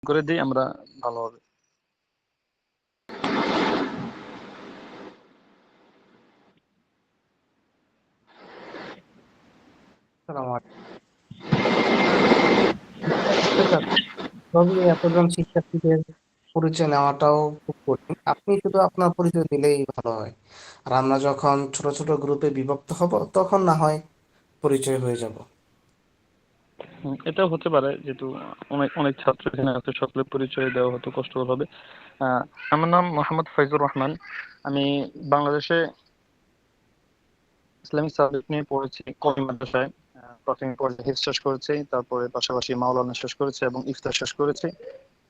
করে দিই আমরা, ভালো হবে। তবে এতজন শিক্ষার্থীদের পরিচয় নেওয়াটাও খুব কঠিন। আপনি শুধু আপনার পরিচয় দিলেই ভালো হয়। আর আমরা যখন ছোট ছোট গ্রুপে বিভক্ত হব তখন না হয় পরিচয় হয়ে যাব। এটাও হতে পারে, যেহেতু অনেক অনেক ছাত্র এখানে আছে, সকলের পরিচয় দেওয়া হয়তো কষ্টকর হবে। আমার নাম মোহাম্মদ ফয়জুর রহমান। আমি বাংলাদেশে ইসলামিক সাবজেক্ট নিয়ে পড়েছি কওমি মাদ্রাসায়। প্রাথমিক পর্যায়ে হিফজ শেষ করেছি, তারপরে পাশাপাশি মাওলানা শেষ করেছি এবং ইফতার শেষ করেছি।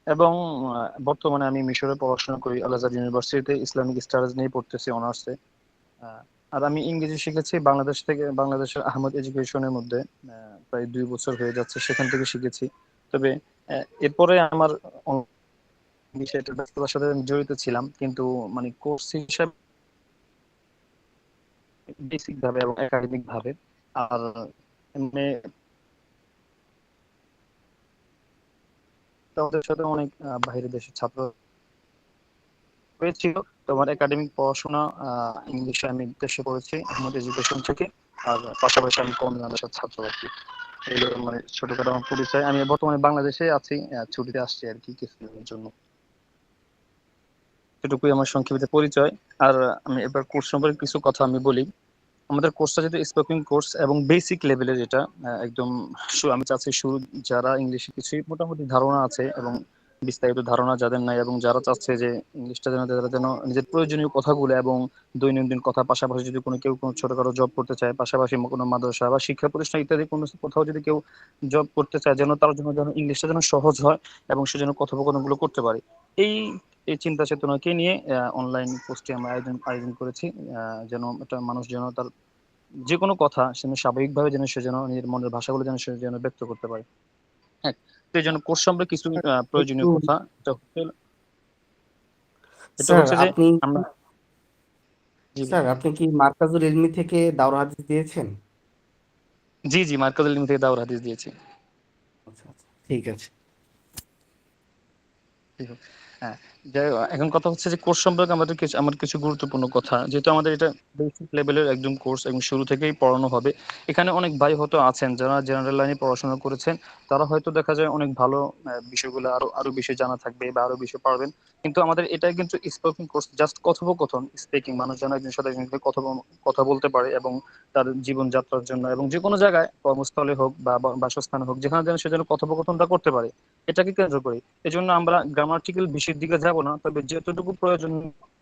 এবং বর্তমানে আমি মিশরে পড়াশোনা করি, আল আজহার ইউনিভার্সিটিতে ইসলামিক স্টাডিজ নিয়ে পড়তেছি অনার্সে। আর আমি ইংরেজি শিখেছি বাংলাদেশ থেকে, বাংলাদেশের আহমদ এডুকেশনের মধ্যে প্রায় 2 বছর হয়ে যাচ্ছে, সেখান থেকে শিখেছি। তবে এরপরে আমার বিষয়টার ব্যস্ততার সাথে আমি জড়িত ছিলাম, কিন্তু মানে কোর্স হিসাবে বেসিক ভাবে এবং একাডেমিক ভাবে। আর এমনি তাদের সাথে অনেক বাইরের দেশের ছাত্র হয়েছিল। তোমার একাডেমিক পড়াশোনা ইংলিশে আমি দেশে পড়েছি আহমদ এডুকেশন থেকে। আর পাশাপাশি আমি কওমি মাদ্রাসার ছাত্র আর কি। এই মানে ছোটখাটো আমার পরিচয়। আমি বর্তমানে বাংলাদেশে আছি, ছুটিতে আসছি আর কি কিছুদিনের জন্য। এটুকুই আমার সংক্ষিপ্ত পরিচয়। আর আমি এবার কোর্স সম্পর্কে কিছু কথা আমি বলি। আমাদের কোর্সটা যেহেতু স্পোকেন কোর্স এবং বেসিক লেভেলের, যেটা একদম আমি চাচ্ছি শুরু, যারা ইংলিশে কিছু মোটামুটি ধারণা আছে এবং বিস্তারিত ধারণা যাদের নাই, এবং যারা চাচ্ছে যে ইংলিশটা যেন তারা যেন নিজের প্রয়োজনীয় কথাগুলো এবং দৈনন্দিন কথা, পাশাপাশি যদি কেউ কোনো ছোটখাটো জব করতে চায়, পাশাপাশি কোনো মাদ্রাসা বা শিক্ষা প্রতিষ্ঠান ইত্যাদি কোনো কোথাও যদি কেউ জব করতে চায়, যেন তার জন্য যেন ইংলিশটা যেন সহজ হয় এবং সে যেন কথোপকথনগুলো করতে পারে। এই এই চিন্তা চেতনাকে নিয়ে অনলাইন কোর্সটি আমরা আয়োজন করেছি। যেন একটা মানুষ যেন তার যে কোনো কথা সে স্বাভাবিকভাবে যেন সে যেন নিজের মনের ভাষাগুলো যেন সে যেন ব্যক্ত করতে পারে। হ্যাঁ, তো এই জন্য কোর্স সম্পর্কে কিছু একটু প্রয়োজনীয় কথা। এটা স্যার হচ্ছে যে আপনি আমরা, জি স্যার আপনি কি মার্কাজুল ইলমি থেকে দাওরা হাদিস দিয়েছেন? জি জি মার্কাজুল ইলম থেকে দাওরাত হাদিস দিয়েছি। আচ্ছা আচ্ছা, ঠিক আছে। ঠিক আছে। হ্যাঁ, যাই হোক, এখন কথা হচ্ছে যে কোর্স সম্পর্কে আমার কিছু গুরুত্বপূর্ণ কথা, যেহেতু আমাদের এটা বেসিক লেভেলের একদম কোর্স এবং শুরু থেকেই পড়ানো হবে। এখানে অনেক ভাই হয়তো আছেন যারা জেনারেল লাইনে পড়াশোনা করেছেন, তারা হয়তো দেখা যায় অনেক ভালো বিষয়গুলো আরো আরো বেশি জানা থাকবে বা আরো বেশি পারবেন। কিন্তু আমাদের এটা কিন্তু স্পোকেন কোর্স, জাস্ট কথোপকথন, স্পিকিং, মানুষ যেন একজন সাথে একজনকে কথা বলতে পারে এবং তার জীবনযাত্রার জন্য এবং যে কোনো জায়গায় কর্মস্থলে হোক বা বাসস্থানে হোক, যেখানে যেন সে যেন কথোপকথনটা করতে পারে, এটাকে কেন্দ্র করে। এজন্য আমরা গ্রামাটিক্যাল বিষয়ের দিকে যাব না, তবে যতটুকু প্রয়োজন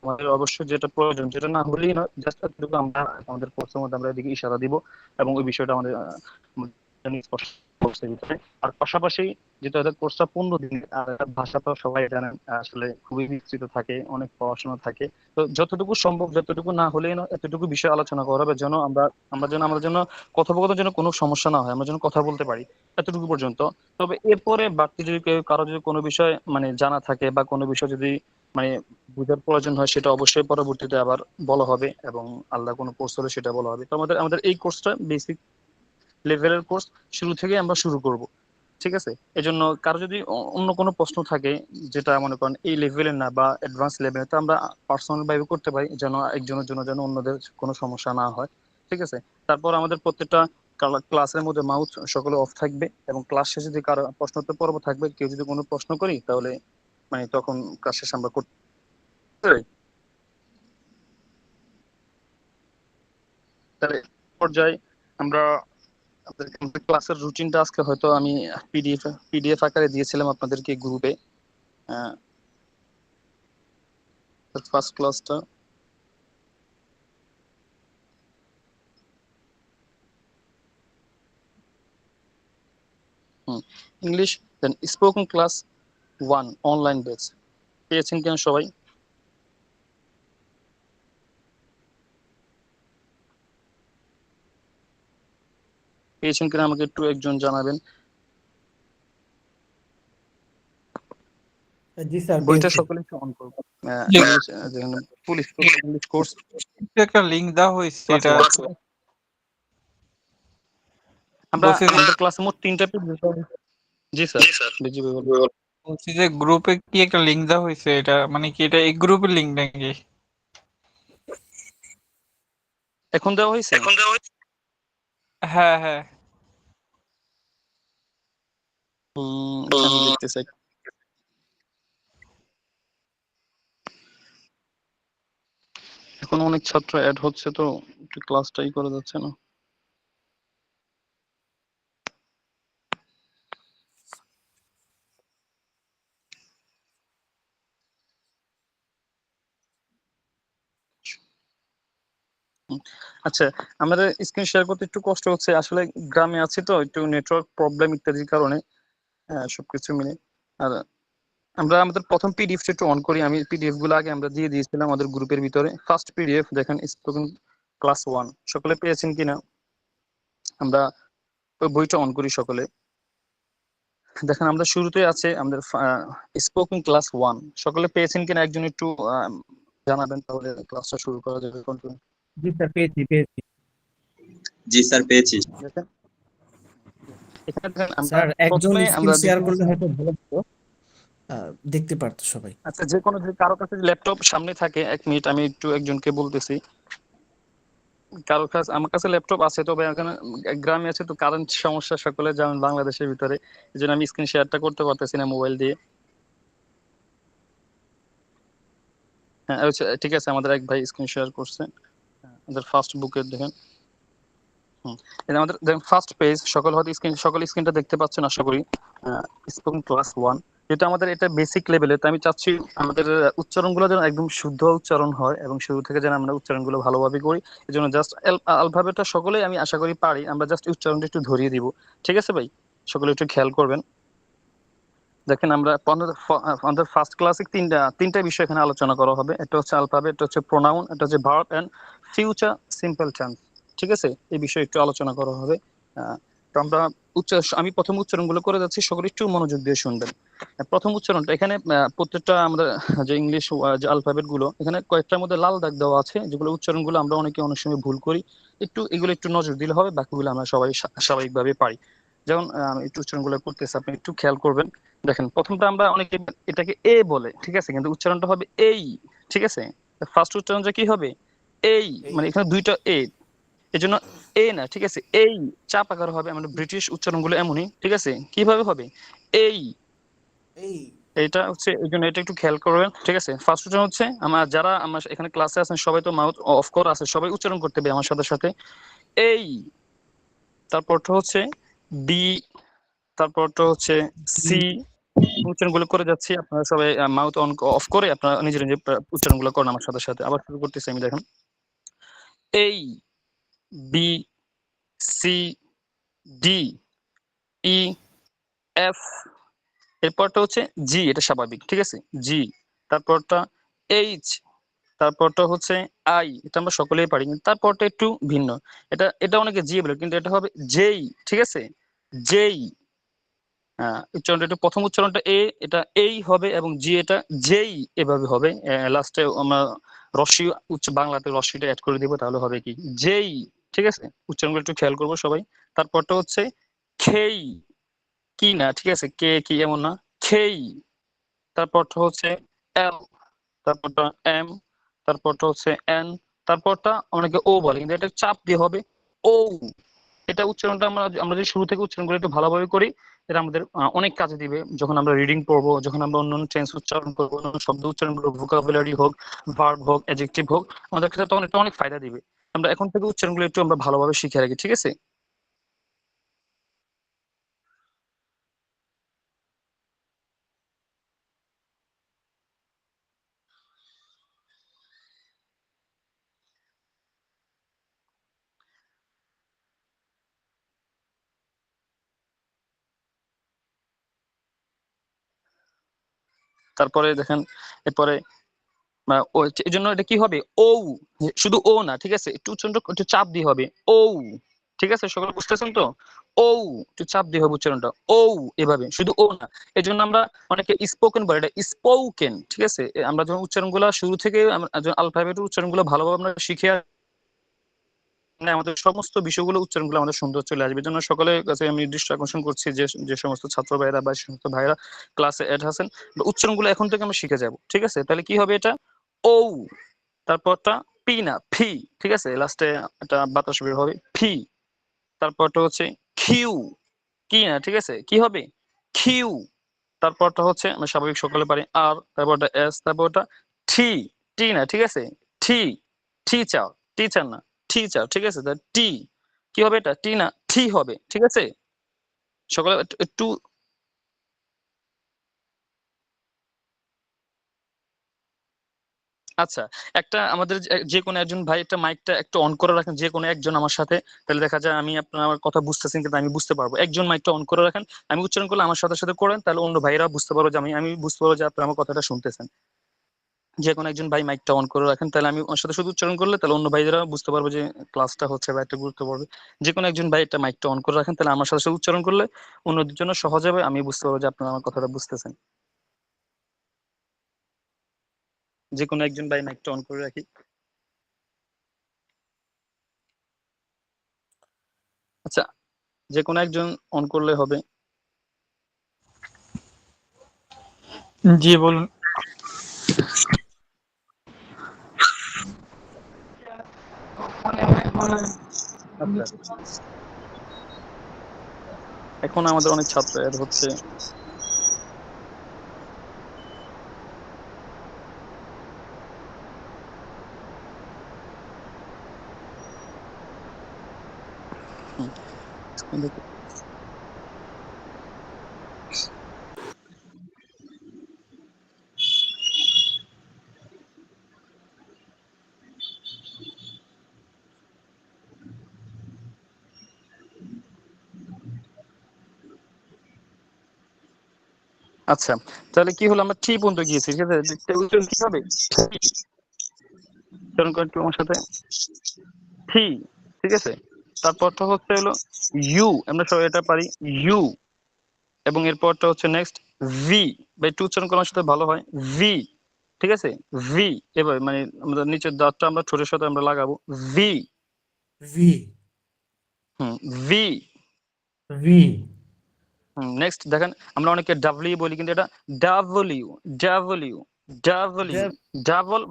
আমাদের, অবশ্যই যেটা প্রয়োজন, যেটা না হলেই নয়, জাস্ট এতটুকু আমরা আমাদের কোর্সের মধ্যে আমরা এদিকে ইশারা দিব এবং ওই বিষয়টা আমাদের স্পষ্ট কোর্সের ভিতরে। আর পাশাপাশি যেটা আমাদের কোর্সটা 15 দিন, আর ভাষা তো সবাই জানেন আসলে খুবই বিস্তৃত থাকে, অনেক পড়াশোনা থাকে। তো যতটুকু সম্ভব, যতটুকু না হলেই নয়, এতটুকু বিষয় আলোচনা করা হবে যেন আমরা যেন কথোপকথন যেন কোনো সমস্যা না হয়, আমরা যেন কথা বলতে পারি, এতটুকু পর্যন্ত। তবে এরপরে বাড়তি যদি কারো যদি কোনো বিষয় মানে জানা থাকে বা কোনো বিষয় যদি মানে বোঝার প্রয়োজন হয়, সেটা অবশ্যই পরবর্তীতে আবার বলা হবে এবং আলাদা কোনো কোর্স হলে সেটা বলা হবে। তো আমাদের আমাদের এই কোর্সটা বেসিক লেভেলের কোর্স, শুরু থেকে আমরা শুরু করব। ঠিক আছে, এজন্য কারো যদি অন্য কোনো প্রশ্ন থাকে যেটা মনে করেন এই লেভেলের না বা অ্যাডভান্স লেভেলের, তো আমরা পার্সোনাল ভাবে করতে পারি, যেন একজনের জন্য যেন অন্যদের কোনো সমস্যা না হয়। ঠিক আছে। তারপর আমাদের প্রত্যেকটা ক্লাসের মধ্যে মাউথ সকলে অফ থাকবে এবং ক্লাস শেষে যদি কারো প্রশ্নোত্তর পর্ব থাকবে, কেউ যদি কোনো প্রশ্ন করি তাহলে মানে তখন ক্লাস শেষে আমরা করতে পারি। তাহলে পর্যায়ে আমরা আপনাদের ক্লাসের রুটিনটা আজকে হয়তো আমি পিডিএফ আকারে দিয়েছিলাম আপনাদেরকে গ্রুপে। ফার্স্ট ক্লাসটা ইংলিশ, দেন স্পোকেন ক্লাস 1 অনলাইন ব্যাচ, পেয়েছেন কিনা সবাই? পেয়েছেন কিনা আমাকে একটু একজন জানাবেন। জি স্যার, বইটা পেয়েছি। সকলে একটু অন করবো। যে ইংলিশ ফুল ইংলিশ কোর্স একটা লিংক দেওয়া হয়েছে ক্লাস এটা 1। আমরা বলছে যে আমাদের ক্লাসে মোট 3টা পেজ। জি স্যার, বিজি ভাই বলুন। বলছি যে গ্রুপে কি একটা লিংক দেওয়া হয়েছে, এটা মানে কি এটা এই গ্রুপের লিংক নাকি? এখন দেওয়া হয়েছে? হ্যাঁ হ্যাঁ। আমি দেখতেছি। এখন অনেক ছাত্র অ্যাড হচ্ছে তো একটু ক্লাসটাই করা যাচ্ছে না। আচ্ছা, আমাদের স্ক্রিন শেয়ার করতে একটু কষ্ট হচ্ছে, আসলে গ্রামে আছি তো, একটু নেটওয়ার্ক প্রবলেম ইত্যাদির কারণে সবকিছু মিলে। আর আমরা আমাদের প্রথম পিডিএফটা একটু অন করি। আমি পিডিএফ গুলো আগে আমরা দিয়ে দিয়েছিলাম আমাদের গ্রুপের ভিতরে। ফার্স্ট পিডিএফ দেখেন, স্পোকেন ক্লাস 1, সকলে পেয়েছেন কিনা? আমরা ওই বইটা অন করি সকলে। দেখেন আমরা শুরুতে আছে আমাদের স্পোকেন ক্লাস 1, সকলে পেয়েছেন কিনা একজন একটু জানাবেন, তাহলে ক্লাসটা শুরু করা যাবে। কন্টিনিউ। জি স্যার, পেয়েছি। জি স্যার, পেয়েছি। দেখেন এখানে দেখেন আমরা স্যার একজন প্রথমে স্ক্রিন আমরা শেয়ার করলে হয়তো ভালো হতো, দেখতে পারতো সবাই। আচ্ছা, যে কোনো যে কারো কাছে ল্যাপটপ সামনে থাকে, 1 মিনিট আমি একটু একজনকে বলতেছি। কারো কাছে, আমার কাছে ল্যাপটপ আছে, তবে এখানে গ্রামে আছে তো কারেন্ট সমস্যা সকলে যেমন বাংলাদেশের ভিতরে, এই জন্য আমি স্ক্রিন শেয়ারটা করতে পারতেছি না মোবাইল দিয়ে। হ্যাঁ আচ্ছা, ঠিক আছে, আমাদের এক ভাই স্ক্রিন শেয়ার করছে। আমাদের ফার্স্ট বুকের দেখেন। এই যে আমাদের দেখেন ফার্স্ট পেজ, সকল স্ক্রিনটা দেখতে পাচ্ছেন আশা করি। স্পোকেন ক্লাস 1, যেটা আমাদের এটা বেসিক লেভেলে, তো আমি চাচ্ছি আমাদের উচ্চারণগুলো যেন একদম শুদ্ধ উচ্চারণ হয় এবং শুরু থেকে যেন আমরা উচ্চারণগুলো ভালোভাবে করি। এই জন্য জাস্ট অ্যালফাবেটটা সকলেই আমি আশা করি পারি, আমরা জাস্ট উচ্চারণটা একটু ধরিয়ে দিব। ঠিক আছে ভাই, সকলে একটু খেয়াল করবেন। দেখেন আমরা আমাদের ফার্স্ট ক্লাসে তিনটা বিষয় এখানে আলোচনা করা হবে। একটা হচ্ছে অ্যালফাবেট, একটা হচ্ছে প্রোনাউন, একটা হচ্ছে verb and future simple tense. ঠিক আছে, এই বিষয়ে একটু আলোচনা করা হবে। তো আমরা আমি প্রথম উচ্চারণগুলো করে যাচ্ছি, সকলে একটু মনোযোগ দিয়ে শুনবেন। প্রথম উচ্চারণটা এখানে প্রত্যেকটা আমরা যে ইংলিশ যে অ্যালফাবেট গুলো এখানে কয়েকটার মধ্যে লাল দাগ দেওয়া আছে, যেগুলো উচ্চারণগুলো আমরা অনেক সময় ভুল করি। এগুলো একটু নজর দিলে হবে, বাকিগুলো আমরা সবাই স্বাভাবিকভাবে পারি। যেমন আমি একটু উচ্চারণগুলো করতেছি, আপনি একটু খেয়াল করবেন। দেখেন প্রথমটা আমরা অনেকে এটাকে এ বলে, ঠিক আছে, কিন্তু উচ্চারণটা হবে এই। ঠিক আছে, ফার্স্ট উচ্চারণটা কি হবে? এই। এই মানে এখানে দুইটা এ, এই জন্য এ না, ঠিক আছে, এই চাপ আকার হবে। আমাদের ব্রিটিশ উচ্চারণগুলো এমনই, ঠিক আছে, কিভাবে হবে? এই। এই এটা হচ্ছে, এই জন্য এটা একটু খেয়াল করবেন। ঠিক আছে, ফার্স্ট উচ্চারণ হচ্ছে, যারা আমার এখানে ক্লাসে আছেন সবাই তো মাউথ অফ করা আছে, সবাই উচ্চারণ করতে হবে আমার সাথে সাথে। এই। তারপরটা হচ্ছে বি। তারপরটা হচ্ছে সি। উচ্চারণগুলো করে যাচ্ছি, আপনারা সবাই মাউথ অন অফ করে আপনারা নিজের নিজের উচ্চারণগুলো করেন আমার সাথে সাথে। আবার শুরু করতেছি আমি, দেখেন এই, B, C, D, E, F. এরপরটা হচ্ছে জি, এটা স্বাভাবিক, ঠিক আছে, জি। তারপরটা এইচ। তারপরটা হচ্ছে আই, এটা আমরা সকলেই পারি, কিন্তু তারপরটা একটু ভিন্ন। এটা অনেকে জি বলে, কিন্তু এটা হবে জেই। ঠিক আছে, জেই। উচ্চারণটা একটু, প্রথম উচ্চারণটা এ, এটা এই হবে, এবং জি এটা জেই এভাবে হবে। লাস্টে আমরা রস্বই বাংলাতে রস্বইটা অ্যাড করে দিব, তাহলে হবে কি জেই। ঠিক আছে, উচ্চারণগুলো একটু খেয়াল করবো সবাই। তারপরটা হচ্ছে খেই, কি না, ঠিক আছে, কে কি এমন না, খেই। তারপরটা হচ্ছে এল। তারপরটা এম। তারপরটা হচ্ছে এন। তারপরটা অনেকে ও বলে, কিন্তু এটা চাপ দিয়ে হবে ও। এটা উচ্চারণটা আমরা আমরা যদি শুরু থেকে উচ্চারণগুলো একটু ভালোভাবে করি, এটা আমাদের অনেক কাজে দিবে। যখন আমরা রিডিং পড়বো, যখন আমরা অন্যান্য টেন্স উচ্চারণ করবো, অন্যান্য শব্দ উচ্চারণ করবো, ভোকাবুলারি হোক, ভার্ব হোক, অ্যাডজেক্টিভ হোক, আমাদের ক্ষেত্রে তখন এটা অনেক ফায়দা দিবে। আমরা এখন থেকে উচ্চারণগুলো একটু আমরা ভালোভাবে শিখে রাখি, ঠিক আছে। তারপরে দেখেন, এরপরে ও, এই জন্য এটা কি হবে ও, শুধু ও না, ঠিক আছে, একটু উচ্চারণটা একটু চাপ দিয়ে হবে ও। ঠিক আছে, সকলে বুঝতেছেন তো? ও, একটু চাপ দিয়ে হবে উচ্চারণটা ও, এভাবে শুধু ও না। এই জন্য আমরা অনেকে স্পোকেন বলে, এটা স্পোকেন। ঠিক আছে, আমরা যখন উচ্চারণগুলো শুরু থেকে, আমরা যখন অ্যালফাবেটের উচ্চারণগুলো ভালোভাবে আমরা শিখে মানে আমাদের সমস্ত বিষয়গুলো উচ্চারণগুলো আমাদের সুন্দর চলে আসবে। এজন্য সকলের কাছে আমি দৃষ্টি আকর্ষণ করছি যে যে সমস্ত ছাত্র ভাইরা বা যে সমস্ত ভাইরা ক্লাসে অ্যাড আছেন, উচ্চারণগুলো এখন থেকে আমরা শিখে যাব। ঠিক আছে? তাহলে কি হবে এটা? ও, তারপরটা পি না ফি। ঠিক আছে? লাস্টে একটা বাতাস বের হবে ফি। তারপরটা হচ্ছে কিউ, কি না, ঠিক আছে? কি হবে? কিউ। তারপরটা হচ্ছে আমরা স্বাভাবিক সকলে পারি আর, তারপরটা এস, তারপরটা টি, টি না, ঠিক আছে? টি, টিচার, টিচার না, টিচার, ঠিক আছে? তা টি কি হবে? এটা টি না টি হবে, ঠিক আছে? সকলে একটু আচ্ছা, একটা আমাদের যে কোনো একজন ভাই একটা মাইকটা একটু অন করে রাখেন, যে কোনো একজন আমার সাথে, তাহলে দেখা যায় আমি আপনার আমার কথা বুঝতেছেন কিন্তু আমি বুঝতে পারবো। একজন মাইকটা অন করে রাখেন, আমি উচ্চারণ করলে আমার সাথে সাথে করেন, তাহলে অন্য ভাইরা বুঝতে পারবো যে আমি বুঝতে পারবো যে আপনি আমার কথাটা শুনতেছেন। যে কোনো একজন ভাই মাইকটা অন করে রাখেন, তাহলে আমি ওর সাথে শুধু উচ্চারণ করলে তাহলে অন্য ভাইরা বুঝতে পারবো যে ক্লাসটা হচ্ছে বা একটা গুরুত্ব পাবে। যে কোনো একজন ভাই একটা মাইকটা অন করে রাখেন, তাহলে আমার সাথে সাথে উচ্চারণ করলে অন্যদের জন্য সহজ হবে, আমি বুঝতে পারবো যে আপনারা আমার কথাটা বুঝতেছেন। যে কোনো একজন ভাই মাইকটা অন করে রাখি। আচ্ছা, যে কোনো একজন অন করলে হবে। জি বলুন। আচ্ছা, এখন আমাদের অনেক ছাত্র এড হচ্ছে। হুম, screen দেখে- আচ্ছা, তাহলে কি হলো? আমরা টি পর্যন্ত গিয়েছি, ঠিক আছে? উচ্চারণ কি হবে? উচ্চারণ করেন একটু আমার সাথে, থি, ঠিক আছে? তারপরটা হচ্ছে হলো ইউ, আমরা সবাই এটা পারি ইউ, এবং এরপরটা হচ্ছে নেক্সট ভি। বা একটু উচ্চারণ করার সাথে ভালো হয় ভি, ঠিক আছে? ভি, এবার মানে আমরা নিচের দাঁতটা আমরা ঠোঁটের সাথে আমরা লাগাবো ভি। ভি, হুম, ভি। ভি, নেক্সট দেখেন, আমরা অনেকে ডাব্লিউ বলি কিন্তু এটা ডাব্লিউ, ডাব্লিউ, ডাব্লিউ, ডাবল,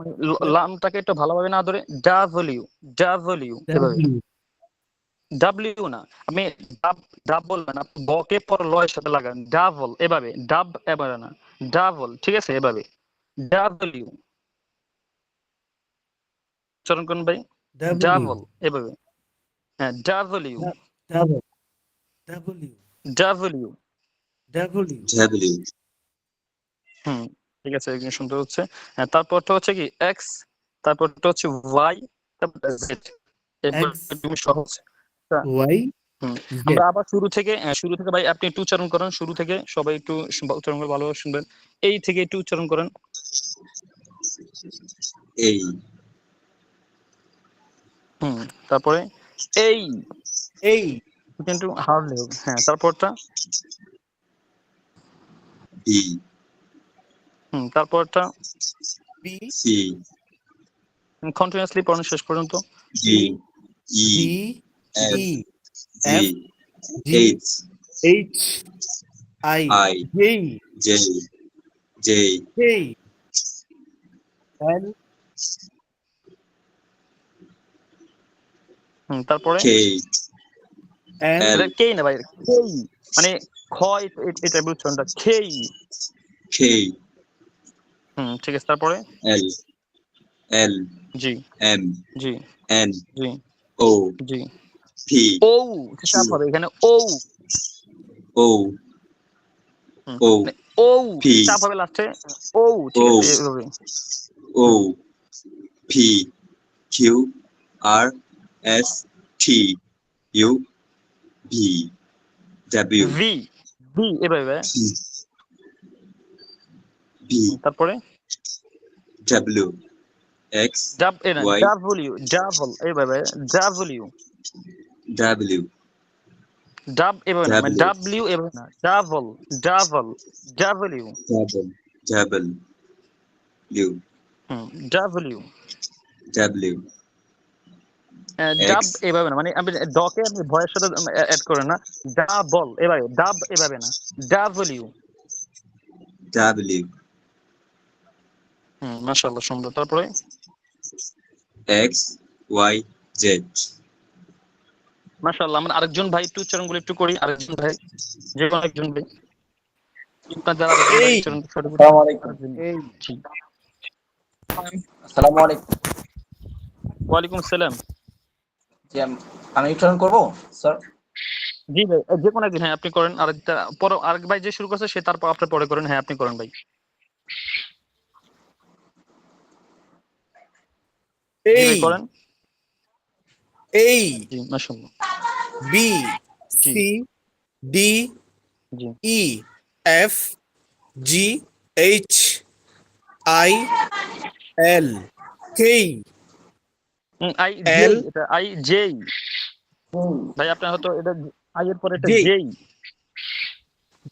লামটাকে একটু ভালোভাবে না ধরে ডাব্লিউ, ডাব্লিউ, এভাবে ডাব্লিউ, ডাব্লিউ না, আমি ডাব, ডাব বলবেন না, বকে পর লয়ের সাথে লাগান ডাবল, এভাবে ডাব, এবারে না ডাবল, ঠিক আছে? এভাবে ডাব্লিউ, চরণ কোন ভাই? ডাব্লিউ, ডাবল, এভাবে, হ্যাঁ W, double, W, W. W, W হুম, ঠিক আছে, একদম সুন্দর হচ্ছে। হ্যাঁ, তারপরটা হচ্ছে কি এক্স, তারপরটা হচ্ছে ওয়াই, তারপর জেড। এরপর এক্স, তুমি সহজ। তা, ওয়াই, হুম, আমরা জেড। আবার শুরু থেকে ভাই আপনি একটু উচ্চারণ করেন, শুরু থেকে সবাই একটু উচ্চারণ করে ভালোভাবে শুনবেন। এই থেকে একটু উচ্চারণ করেন। এই হুম, তারপরে এই, এই, কিন্তু হার্ডলি হবে। হ্যাঁ, তারপরটা বি তারপরটা বি, সি কন্টিনিউয়াসলি পড়ানো শেষ পর্যন্ত। D E D, F E, G F, G, H H, I, I J, J J J, L, তারপরে কে এল, এল এটা কেই না ভাই, কেই, মানে খ, এটা উচ্চারণটা খেই। কে ঠিক আছে, তারপরে এল এল জি, এম জি, এন জি, ও জি। পি ও, কিউ চাপ হবে এখানে ও। ও ও মানে ও, পি চাপ হবে লাস্টে ও, ঠিক ও আছে? এভাবে। ও হুম, P Q R S T U V W V, V, এভাবে। ভি তারপরে ডাব্লিউ এক্স ডাব, এ না ওয়াই ডাব্লিউ, ডাবল, এভাবে ডাব্লিউ, ডাব্লিউ ডাব, এভাবে না, মানে ডাব্লিউ ডাব্লিউ, এভাবে না, double, double, W, double double U W, W ডাব X এভাবে না, মানে আপনি ডকে আপনি ভয়ের সাথে অ্যাড করেন না। ডাবল এভাবে, ডাব এভাবে না, ডাব্লিউ। W মাশাআল্লাহ, সুন্দর। তারপরে X Y Z মাশাআল্লাহ। আমরা আরেকজন ভাই একটু উচ্চারণগুলো একটু করি, আরেকজন ভাই, যে কোনো একজন ভাই, আপনার যারা আরেকজন ভাই এই উচ্চারণ সঠিক আসসালামু আলাইকুম। আরেকজন। এই জি, আসসালামু আলাইকুম। ওয়ালাইকুম আসসালাম। জি আমি উচ্চারণ করব স্যার। জি ভাই, যে কোনো একদিন, হ্যাঁ আপনি করেন। আরেকটা পরে আরেক ভাই যে শুরু করছে সে তারপর আপনি পরে করেন। হ্যাঁ আপনি করেন ভাই। জি এই ভাই করেন। এই জি মাশাআল্লাহ। B G C D G E F G H I L K I J, L এটা আই জে ভাই। আপনার হয়তো এটা আই এর পরে এটা জে জেই,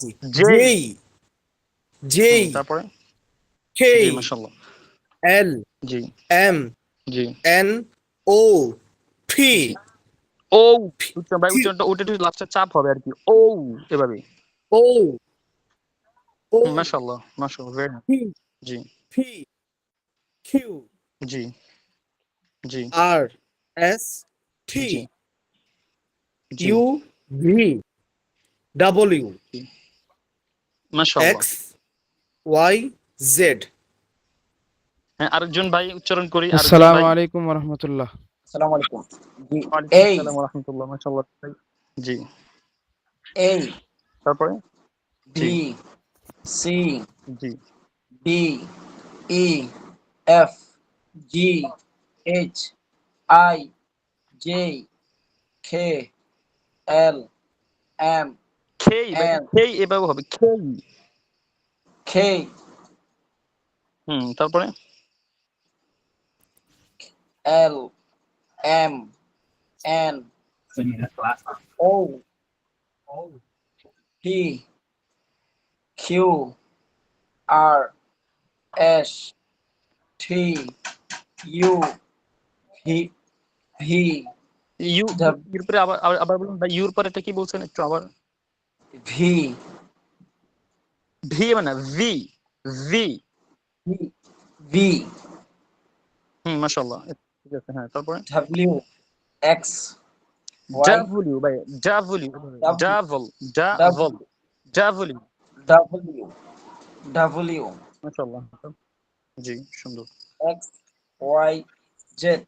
জি জেই। জেই জেই তারপরে কে জি মাশাআল্লাহ। এল জি এম জি N O P G. O উচ্চারণ ভাই, উচ্চারণটা ওটা একটু লাস্টে চাপ হবে আর কি। ও এভাবে। ও ও মাশাআল্লাহ মাশাআল্লাহ, ভেরি নাইস। পি জি পি কিউ জি জি আর এস টি জি জি ইউ ভি ডাব্লিউ জি মাশাআল্লাহ। X Y Z. হ্যাঁ আরেকজন ভাই উচ্চারণ করি, আরেকজন আসসালামু ভাই। আলাইকুম রহমতুল্লাহ। আসসালামু আলাইকুম। জি ওয়ালাইকুম এই আসসালাম ওয়া রাহমাতুল্লাহ, মাশাআল্লাহ ভাই। জি এই তারপরে জি ভি সি জি D E F G H I J K L M খেই ভাই, এন খেই এভাবে হবে, খেই। কে তারপরে L M N O P Q R S T U V V U, ইউর পরে আবার আবার বলুন ভাই, ইউর পরে এটা কি বলছেন একটু আবার। ভি ভি মানে ভি, ভি। ভি মাশাআল্লাহ, ঠিক আছে। হ্যাঁ তারপরে ডাব্লিউ এক্স ওয়াই ডাব্লিউ ভাই, W, W double, double, W. W W মাশাআল্লাহ, জি সুন্দর। X Y Z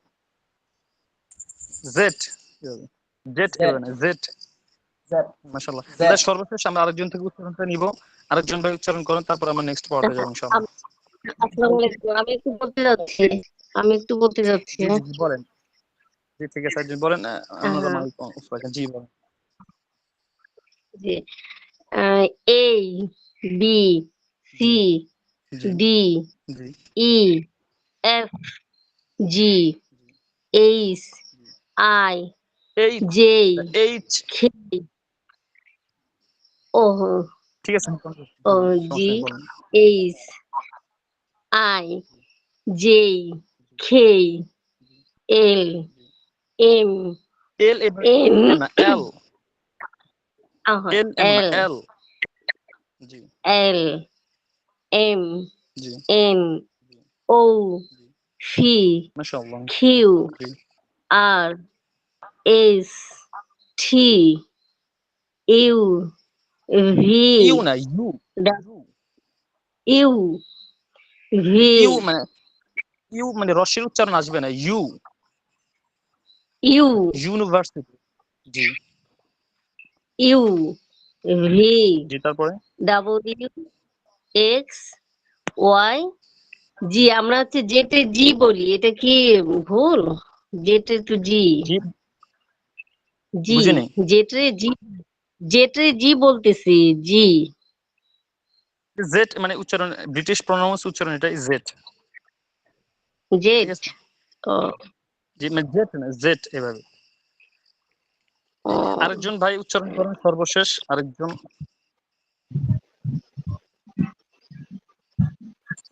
Z, Z Z এভাবে না, জেড। জেড মাশাআল্লাহ। জেড। সর্বশেষ আমরা আরেকজন থেকে উচ্চারণটা নিব। আরেকজন ভাই উচ্চারণ করেন, তারপর আমরা নেক্সট পার্টে যাব ইনশাআল্লাহ। আসসালামু আলাইকুম। আমি একটু বলতে যাচ্ছি। জি জি জি বলেন। জি ঠিক আছে, একজন বলেন। অন্যরা হ্যাঁ, মাইক অফ রাখেন। জি বলেন। জি এ বি জি সি জি D G E F G H I H, J H. K ও ঠিক আছে, ও বলেন, জি সমস্যা নেই, বলেন। H I J K L M L N M না, এল, এল এম না, এল এল। জি এল এম জি এন ও জি পি মাশাআল্লাহ। কিউ জি R S T U V U না, U, U, U V U মানে, you মানে রসের উচ্চারণ আসবে না, U, U university. G U V G তারপরে ডাব্লিউ এক্স ওয়াই জি। আমরা হচ্ছে যেতে জি বলি, এটা কি ভুল? যেতে টু জি জি জি বুঝিনি। যেতে জি যেতে জি বলতেছি জি জেড মানে উচ্চারণ, ব্রিটিশ প্রনাউন্স উচ্চারণ এটাই জেড। ঠিক জেট। আছে, ও জি মানে জেড না, জেড এভাবে। ও, আরেকজন ভাই উচ্চারণ করেন সর্বশেষ, আরেকজন।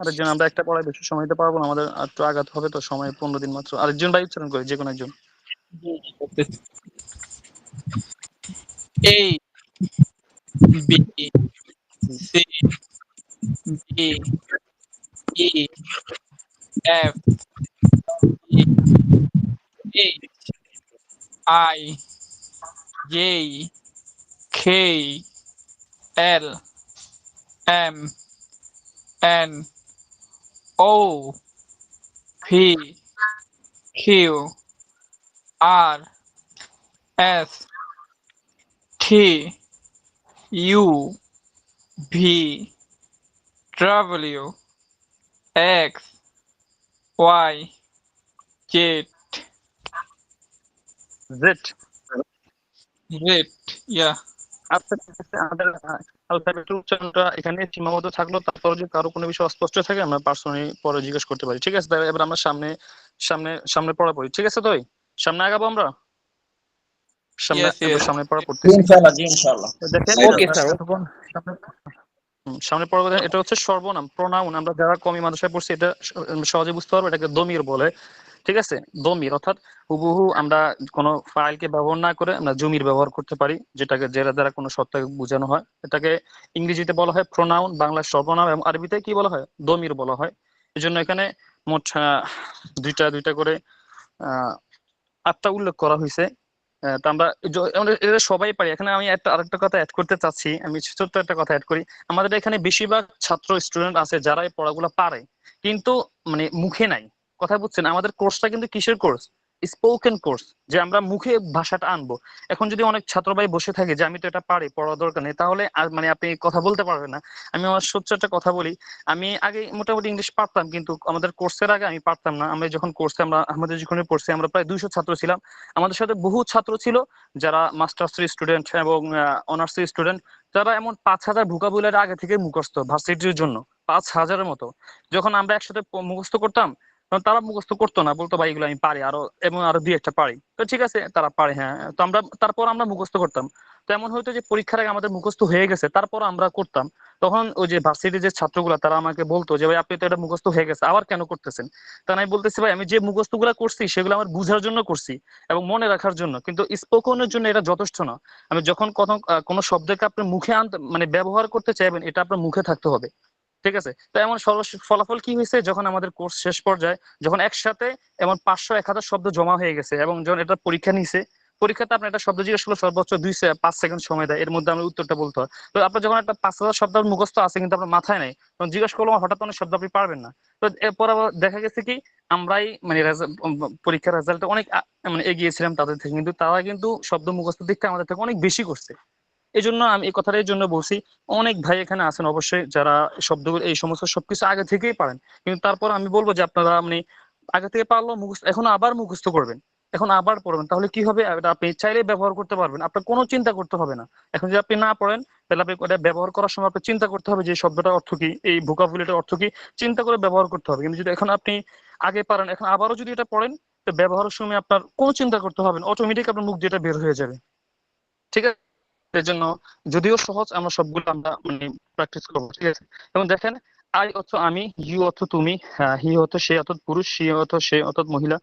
আরেকজন, আমরা একটা পড়ায় বেশি সময় দিতে পারবো না, আমাদের একটু আগাতে হবে তো, সময় 15 দিন মাত্র। আরেকজন ভাই উচ্চারণ করে, যে কোনো একজন। A, B, C, D, E, F, G, H, I, J, K, L, M, N, O, P, Q, R, S, T, U, V, W, X, Y, Z, Z. Z. Yeah. আচ্ছা ঠিক আছে, আমাদের অ্যালফাবেটের উচ্চারণটা এখানে সীমাবদ্ধ থাকলো। তারপর যদি কারো কোনো বিষয় অস্পষ্ট থাকে আমরা পার্সোনালি পরে জিজ্ঞেস করতে পারি। ঠিক আছে, তাহলে এবার আমরা সামনে সামনে সামনে পড়া পড়ি। ঠিক আছে, তোই সামনে আগাবো আমরা, সামনে Yes, আমরা yes. সামনে পড়া জি পড়তেছি। ইনশাআল্লাহ, জি ইনশাআল্লাহ। তো দেখেন Later. ওকে আমরা স্যার। এতক্ষণ সামনে সামনে পড়া বলতে এটা হচ্ছে সর্বনাম, প্রোনাউন। আমরা যারা কমি মাদ্রাসায় পড়ছি এটা সহজে বুঝতে পারবো, এটাকে দমির বলে। ঠিক আছে, দমির অর্থাৎ হুবহু আমরা কোনো ফাইলকে ব্যবহার না করে আমরা জমির ব্যবহার করতে পারি, যেটাকে যেটা দ্বারা কোনো সত্তাকে বোঝানো হয়। এটাকে ইংরেজিতে বলা হয় প্রোনাউন, বাংলায় সর্বনাম, এবং আরবিতে কি বলা হয়, দমির বলা হয়। এই জন্য এখানে মোট দুইটা দুইটা করে আহ 8টা উল্লেখ করা হয়েছে। তা আমরা আমরা এটা সবাই পারি। এখানে আমি একটা আরেকটা কথা অ্যাড করতে চাচ্ছি, আমি ছোট্ট একটা কথা অ্যাড করি। আমাদের এখানে বেশিরভাগ ছাত্র স্টুডেন্ট আছে যারা এই পড়াগুলো পারে, কিন্তু মানে মুখে নাই। কথা বুঝছেন, আমাদের কোর্সটা কিন্তু কিসের কোর্স, স্পোকেন কোর্স, যে আমরা মুখে ভাষাটা আনবো। এখন যদি অনেক ছাত্র ভাই বসে থাকে যে আমি তো এটা পারি, পড়ার দরকার নেই, তাহলে আর মানে আপনি কথা বলতে পারবেন না। আমি আমার সচ্চ একটা কথা বলি, আমি আগে মোটামুটি ইংলিশ পারতাম, কিন্তু আমাদের কোর্সের আগে আমি পারতাম না। আমরা যখন কোর্সে আমরা আমাদের যেখানে পড়ছি আমরা প্রায় 200 ছাত্র ছিলাম। আমাদের সাথে বহু ছাত্র ছিল যারা মাস্টার্সের স্টুডেন্ট এবং অনার্সের স্টুডেন্ট, যারা এমন 5,000 ভোকাবুলারি আগে থেকে মুখস্থ ভার্সিটির জন্য, 5,000-এর মতো। যখন আমরা একসাথে মুখস্থ করতাম তখন তারা মুখস্থ করতো না, বলতো ভাই এগুলো আমি পারি আরো, এবং আরো দুই একটা পারি। তো ঠিক আছে, তারা পারে, হ্যাঁ। তো আমরা তারপর আমরা মুখস্থ করতাম। তো এমন হয়তো যে পরীক্ষার আগে আমাদের মুখস্থ হয়ে গেছে, তারপর আমরা করতাম। তখন ওই যে ভার্সিটির যে ছাত্রগুলা তারা আমাকে বলতো যে ভাই আপনি তো এটা মুখস্থ হয়ে গেছে, আবার কেন করতেছেন? তা আমি বলতেছি ভাই আমি যে মুখস্থ গুলা করছি সেগুলো আমার বুঝার জন্য করছি এবং মনে রাখার জন্য, কিন্তু স্পোকনের জন্য এটা যথেষ্ট না। আমি যখন কোনো শব্দকে আপনি মুখে আনতে মানে ব্যবহার করতে চাইবেন, এটা আপনার মুখে থাকতে হবে। ঠিক আছে, তো এমন ফলাফল কি হয়েছে, যখন আমাদের কোর্স শেষ পর্যায়ে যখন একসাথে এমন 500-1000 শব্দ জমা হয়ে গেছে এবং যখন এটা পরীক্ষা নিছে, পরীক্ষাতে আপনার একটা শব্দ জিজ্ঞেস করলে সর্বোচ্চ 5 সেকেন্ড সময় দেয়, এর মধ্যে আমরা উত্তরটা বলতে হয়। তো আপনার যখন একটা 5,000 শব্দ মুখস্থ আছে কিন্তু আপনার মাথায় নেই, তখন জিজ্ঞেস করলাম হঠাৎ অনেক শব্দ আপনি পারবেন না। তো এরপর আবার দেখা গেছে কি আমরাই মানে পরীক্ষার রেজাল্টে অনেক মানে এগিয়েছিলাম তাদের থেকে, কিন্তু তারা কিন্তু শব্দ মুখস্থ দিক থেকে আমাদের থেকে অনেক বেশি করছে। এই জন্য আমি এই কথাটা এই জন্য বলছি, অনেক ভাই এখানে আছেন অবশ্যই যারা শব্দগুলো এই সমস্ত সবকিছু আগে থেকেই পারেন, কিন্তু তারপর আমি বলবো যে আপনারা মানে আগে থেকে পারলেও মুখস্থ এখন আবার মুখস্থ করবেন, এখন আবার পড়বেন, তাহলে কি হবে, এটা আপনি চাইলে ব্যবহার করতে পারবেন, আপনার কোনো চিন্তা করতে হবে না। এখন যদি আপনি না পড়েন তাহলে আপনি এটা ব্যবহার করার সময় আপনি চিন্তা করতে হবে যে এই শব্দটার অর্থ কি, এই ভোকাবুলারিটার অর্থ কি, চিন্তা করে ব্যবহার করতে হবে। কিন্তু যদি এখন আপনি আগে পারেন, এখন আবারও যদি এটা পড়েন, তো ব্যবহারের সময় আপনার কোনো চিন্তা করতে হবে না, অটোমেটিক আপনার মুখ দিয়ে এটা বের হয়ে যাবে। ঠিক আছে, এর জন্য যদিও সহজ, আমরা সবগুলো আমরা মানে প্র্যাকটিস করবো। ঠিক আছে, এবং দেখেন আই অর্থ আমি, ইউ অর্থ তুমি, হি অর্থ সে অর্থাৎ পুরুষ, সি অর্থ সে অর্থাৎ মহিলা,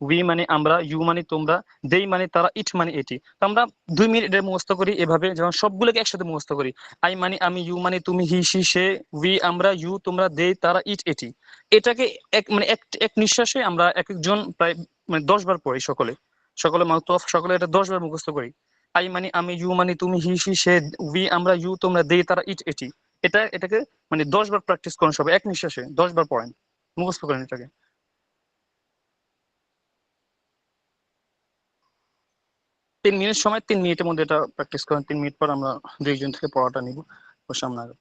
উই মানে আমরা, ইউ মানে তোমরা, দেই মানে তারা, ইট মানে এটি। তো আমরা 2 মিনিট এটা মুখস্থ করি এভাবে, যেমন সবগুলোকে একসাথে মুখস্থ করি। আই মানে আমি, ইউ মানে তুমি, হি সি সে, উই আমরা, ইউ তোমরা, দেই তারা, ইট এটি। এটাকে এক মানে এক এক নিঃশ্বাসে আমরা এক একজন প্রায় মানে 10 বার পড়ি সকলে, সকলে মাউথ অফ সকলে এটা 10 বার মুখস্থ করি। আই মানে আমি, ইউ মানে তুমি, হি সি সে, উই আমরা, ইউ তোমরা, দে তারা, ইট এটি। এটাকে মানে 10 বার প্র্যাকটিস করেন সবাই এক নিঃশ্বাসে, 10 বার পড়েন, মুখস্থ করেন এটাকে। 3 মিনিট সময়, 3 মিনিটের মধ্যে এটা প্র্যাকটিস করেন। 3 মিনিট পর আমরা দুইজন থেকে পড়াটা নিব, ওর সামনে আগে।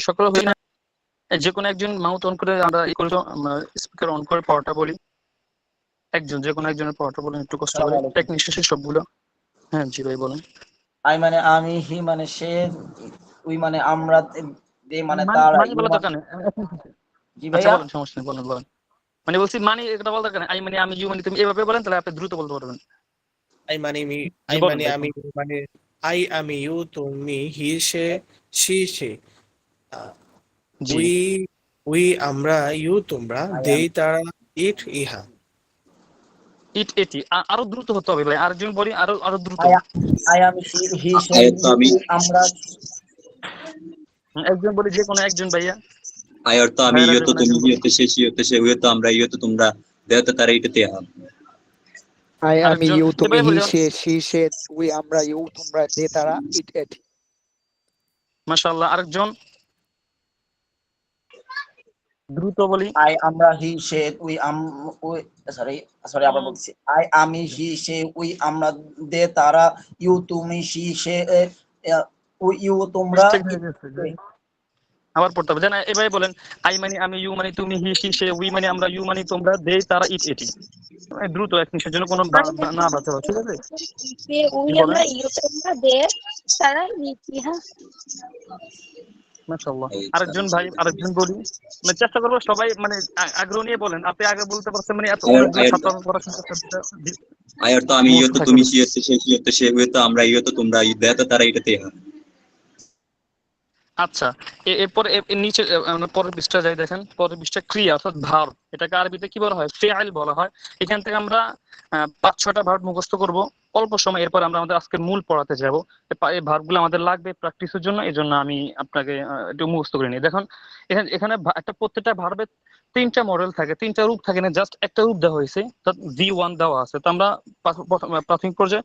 সকলে হই না, যে কোনো একজন মাউথ অন করে আমরা স্পিকার অন করে পড়াটা বলি। একজন, যে কোনো একজনের পড়াটা বলেন একটু কষ্ট আসসালামু করে, আলাইকুম। এক নিঃশ্বাসে সবগুলো। হ্যাঁ জি ভাই বলেন। আই মানে আমি, হি মানে সে, উই মানে আমরা, দে মানে মানে তারা, মানে ইউ বলা মানে, দরকার নেই। জি আচ্ছা ভাইয়া। বলেন, সমস্যা নেই, বলেন বলেন। মানে বলছি মানে এটা বলা দরকার নেই, আই মানে আমি, ইউ মানে তুমি, এভাবে বলেন তাহলে আপনি দ্রুত বলতে পারবেন। আই মানে মি, জি আই বলেন মানে ভাই আমি, বলেন। মানে আই আমি ইউ তুমি, হি সে, সি সে, জি উই উই আমরা, ইউ তোমরা, আই দে এম, তারা, ইট ইহা। ইট এটি আরো দ্রুত হতে হবে ভাই, আরেকজন বলি, আরো আরো দ্রুত। আই আই আমি, হি সে, আয়াত তো আমি, উই আমরা, একজন বলি, যে কোনো একজন ভাইয়া, আয়ার তো আমি, ভাইয়ারা ইয়ে যে তো কোনো তুমি, একজন বলি। ইয়ে তো সে, সি তো সে, উয়ে তো আমরা, ইয়ে তো তোমরা, দেহ তো তারা, ইটাতে হা। আই আমি আরেকজন ইউ তুমি এবারে হি বলি যেমন, সে শি সে উই আমরা ইউ তোমরা দে তারা ইট এট। মাশাআল্লাহ, আরেকজন দ্রুত বলি। আই আমরা, হি সে, উই উই, সরি সরি আবার বলছি। আই আমি, হি সে, উই আমরা, দে তারা, ইউ তুমি, সি সে, উই ইউ তোমরা, মিস্টেক হয়ে গেছে, আবার পড়তে হবে জানা। এবারে বলেন, আই মানে আমি, ইউ মানে তুমি, হি সি সে, উই মানে আমরা, ইউ মানে তোমরা, দে তারা, ইট এটি। দ্রুত এক নিমিষের জন্য কোনো না বাঁচা, ঠিক আছে? উই জি বলেন। আমরা ইউ তোমরা দে তারা ইতিহাস। মাশাআল্লাহ, আরেকজন ভাই, আরেকজন বলি। মানে চেষ্টা করবো সবাই মানে আগ্রহ নিয়ে বলেন। আপনি আগে বলতে পারছেন মানে এত আয়ার অনেকগুলো আয়ার ছাত্র পড়াশোনা করতে, আয়ার তো আমি, ইয়ে মুখস্থ তো থাকে তুমি, বেশি। সি তো সে, সি তো সে, উয়ে তো আমরা, ইয়ে তো তোমরা, দেহ তো তারা, ইটাতে হা। আচ্ছা, এরপরে এর নিচে আমরা পরের পৃষ্ঠা যাই, দেখেন পরের পৃষ্ঠা ক্রিয়া অর্থাৎ ভার্ব, এটাকে আরবিতে কি বলা হয়? ফেআইল বলা হয়। এখান থেকে আমরা 5-6টা ভার্ব মুখস্থ করব অল্প সময়, এরপর আমরা আমাদের আজকের মূল পড়াতে যাব। এই ভার্বগুলো আমাদের লাগবে প্র্যাকটিসের জন্য, এই জন্য আমি আপনাকে একটু মুখস্থ করে নিই। দেখুন এখানে এখানে একটা প্রত্যেকটা ভার্বের 3টা মডেল থাকে, 3টা রূপ থাকে না, জাস্ট একটা রূপ দেওয়া হয়েছে, V1 দেওয়া আছে। তো আমরা প্রাথমিক পর্যায়ে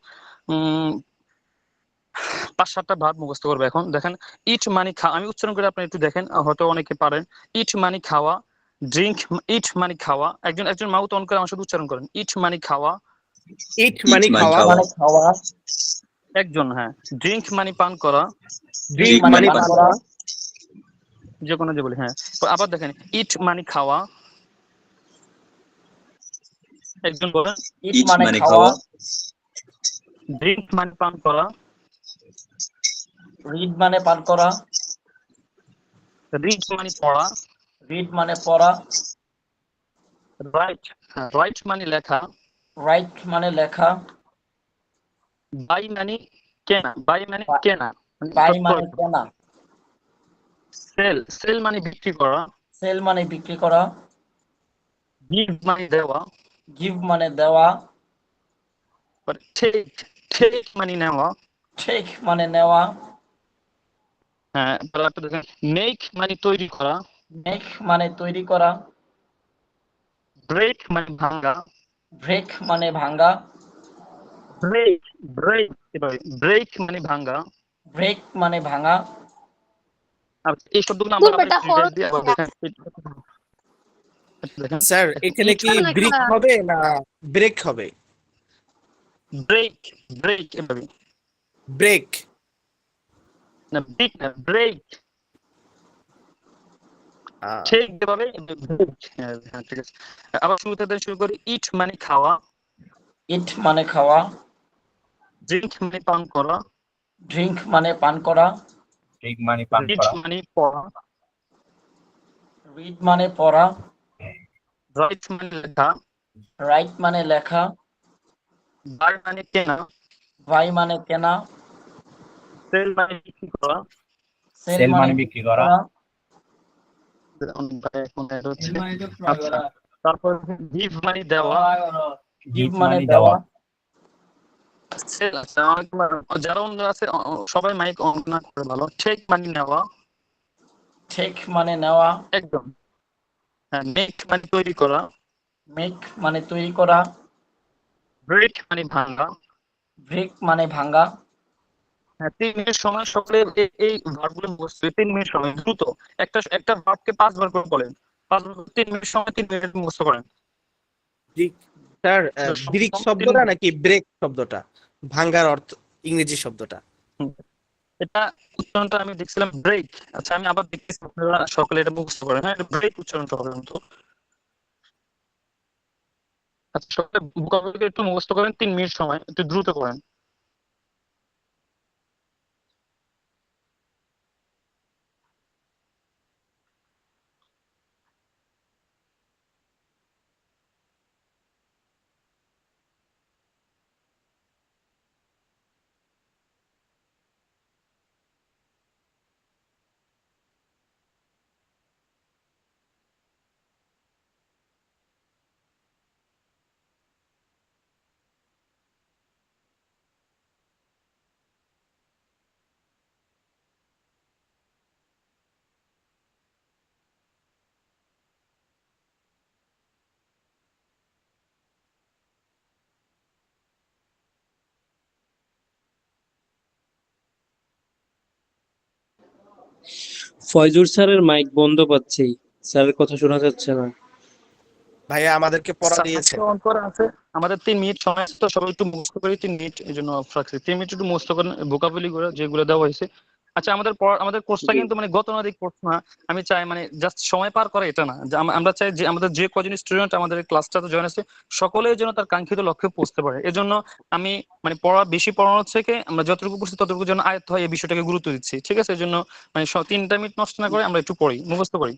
5-7টা ভার্ব মুখস্থ করবো। এখন দেখেন, ইট মানে খাওয়া, আমি উচ্চারণ করে আপনি একটু দেখেন, হয়তো অনেকে পারেন। ইট মানে খাওয়া, ড্রিঙ্ক, ইট মানে খাওয়া। একজন একজন মাউথ অন করে আমার সাথে উচ্চারণ করেন, ইট মানে খাওয়া। ইট ইট মানে মান খাওয়া, ইট খাওয়া, মানে খাওয়া, একজন, হ্যাঁ। ড্রিঙ্ক মানে পান করা, ড্রিঙ্ক ড্রিঙ্ক ড্রিঙ্ক মানে মানে মানে পান পান পান করা, করা, করা, যে কোনো যে বলি, হ্যাঁ। তো আবার দেখেন, ইট মানে খাওয়া, একজন বলেন। ইট ইট মানে মানে খাওয়া, খাওয়া, ড্রিঙ্ক মানে পান করা, রিড মানে পান করা, রিড মানে পড়া, রিড মানে পড়া, রাইট, রাইট মানে লেখা, রাইট মানে লেখা, বাই মানে কেনা, বাই মানে কেনা, মানে বাই মানে ক্রয় করা। কেনা, সেল, সেল মানে বিক্রি করা, সেল মানে বিক্রি করা, গিভ মানে দেওয়া, গিভ মানে দেওয়া, টেক, টেক মানে নেওয়া, টেক মানে নেওয়া, হ্যাঁ। তারপর একটা দেখেন, মেক মানে তৈরি করা, মেক মানে তৈরি করা, ব্রেক মানে ভাঙা, ব্রেক মানে ভাঙ্গা, ব্রেক, ব্রেক, এভাবে ব্রেক মানে ভাঙা। ব্রেক মানে ভাঙা। আর এই শব্দগুলো আমরা তোর আবার বেটা একটু হর ডিটেইলস দিয়ে আবার দেখেন। দেখেন, স্যার এখানে ইট কি না ব্রিক একটা হবে না ব্রেক হবে? ব্রেক, ব্রেক এভাবে, ব্রেক, না ব্রেক না, ব্রেক। ঠিক যেভাবে ব্রেক, হ্যাঁ হ্যাঁ, ঠিক আছে। আবার শুরুতে দিয়ে শুরু করি, ইট মানে খাওয়া, ইট মানে খাওয়া, ড্রিঙ্ক মানে পান করা, ড্রিঙ্ক মানে পান করা, ড্রিঙ্ক মানে পান রিড করা, মানে পড়া, রিড মানে পড়া, রাইট মানে লেখা, রাইট মানে লেখা, বাই মানে কেনা, বাই মানে কেনা, সেল মানে বিক্রি করা, সেল সেল মানে মানে বিক্রি করা, আচ্ছা। তারপর গিভ মানে দেওয়া, গিভ গিফট মানে মানে দেওয়া, দেওয়া, সেল আছে যারা অন্য আছে সবাই মাইক অন না করে ভালো। টেক মানে নেওয়া, টেক মানে নেওয়া, একদম, হ্যাঁ। মেক মানে তৈরি করা, মেক মানে তৈরি করা, ব্রেক মানে ভাঙা। ব্রেক মানে ভাঙ্গা। হ্যাঁ, 3 মিনিট সময় সকলে এই ভার্বগুলো মুখস্থ, 3 মিনিট সময় দ্রুত একটা একটা ভার্বকে 5 বার করে বলেন, 5 বার 3 মিনিট সময়, 3 মিনিট মুখস্থ করেন। ব্রিক। স্যার ব্রিক শব্দটা নাকি ব্রেক শব্দটা ভাঙ্গার অর্থ, ইংরেজি শব্দটা? এটা উচ্চারণটা আমি দেখছিলাম ব্রেক। আচ্ছা আমি আবার দেখতেছি, আপনারা সকলে এটা মুখস্থ করেন। হ্যাঁ, ব্রেক উচ্চারণটা হবে কিন্তু। আচ্ছা, সবাই vocabulary একটু মুখস্থ করেন, 3 মিনিট সময়, একটু দ্রুত করেন। ফয়জুর স্যারের মাইক বন্ধ পাচ্ছি, স্যারের কথা শোনা যাচ্ছে না। ভাইয়া আমাদেরকে পড়া দিয়েছেন। অন করা আছে, আমাদের 3 মিনিট সময় আছে, তো সবাই একটু মুখস্থ করি। 3 মিনিট এই জন্য অফ রাখছি। 3 মিনিট একটু মুখস্থ করেন vocabulary গুলো যেগুলো দেওয়া হয়েছে। আচ্ছা, আমাদের কোর্সটা কিন্তু মানে গতানুগতিক কোর্স না। আমি চাই মানে জাস্ট সময় পার করে এটা না, যে আমরা চাই যে আমাদের যে কজন স্টুডেন্ট আমাদের ক্লাসটাতে জয়েন আছে সকলেই যেন তার কাঙ্ক্ষিত লক্ষ্যে পৌঁছতে পারে। এজন্য আমি মানে বেশি পড়ানোর থেকে আমরা যতটুকু পড়ছি ততটুকু যেন আয়ত্ত হয় এই বিষয়টাকে গুরুত্ব দিচ্ছি। ঠিক আছে? এজন্য মানে 3টা মিনিট নষ্ট না করে আমরা একটু পড়ি, মুখস্থ করি।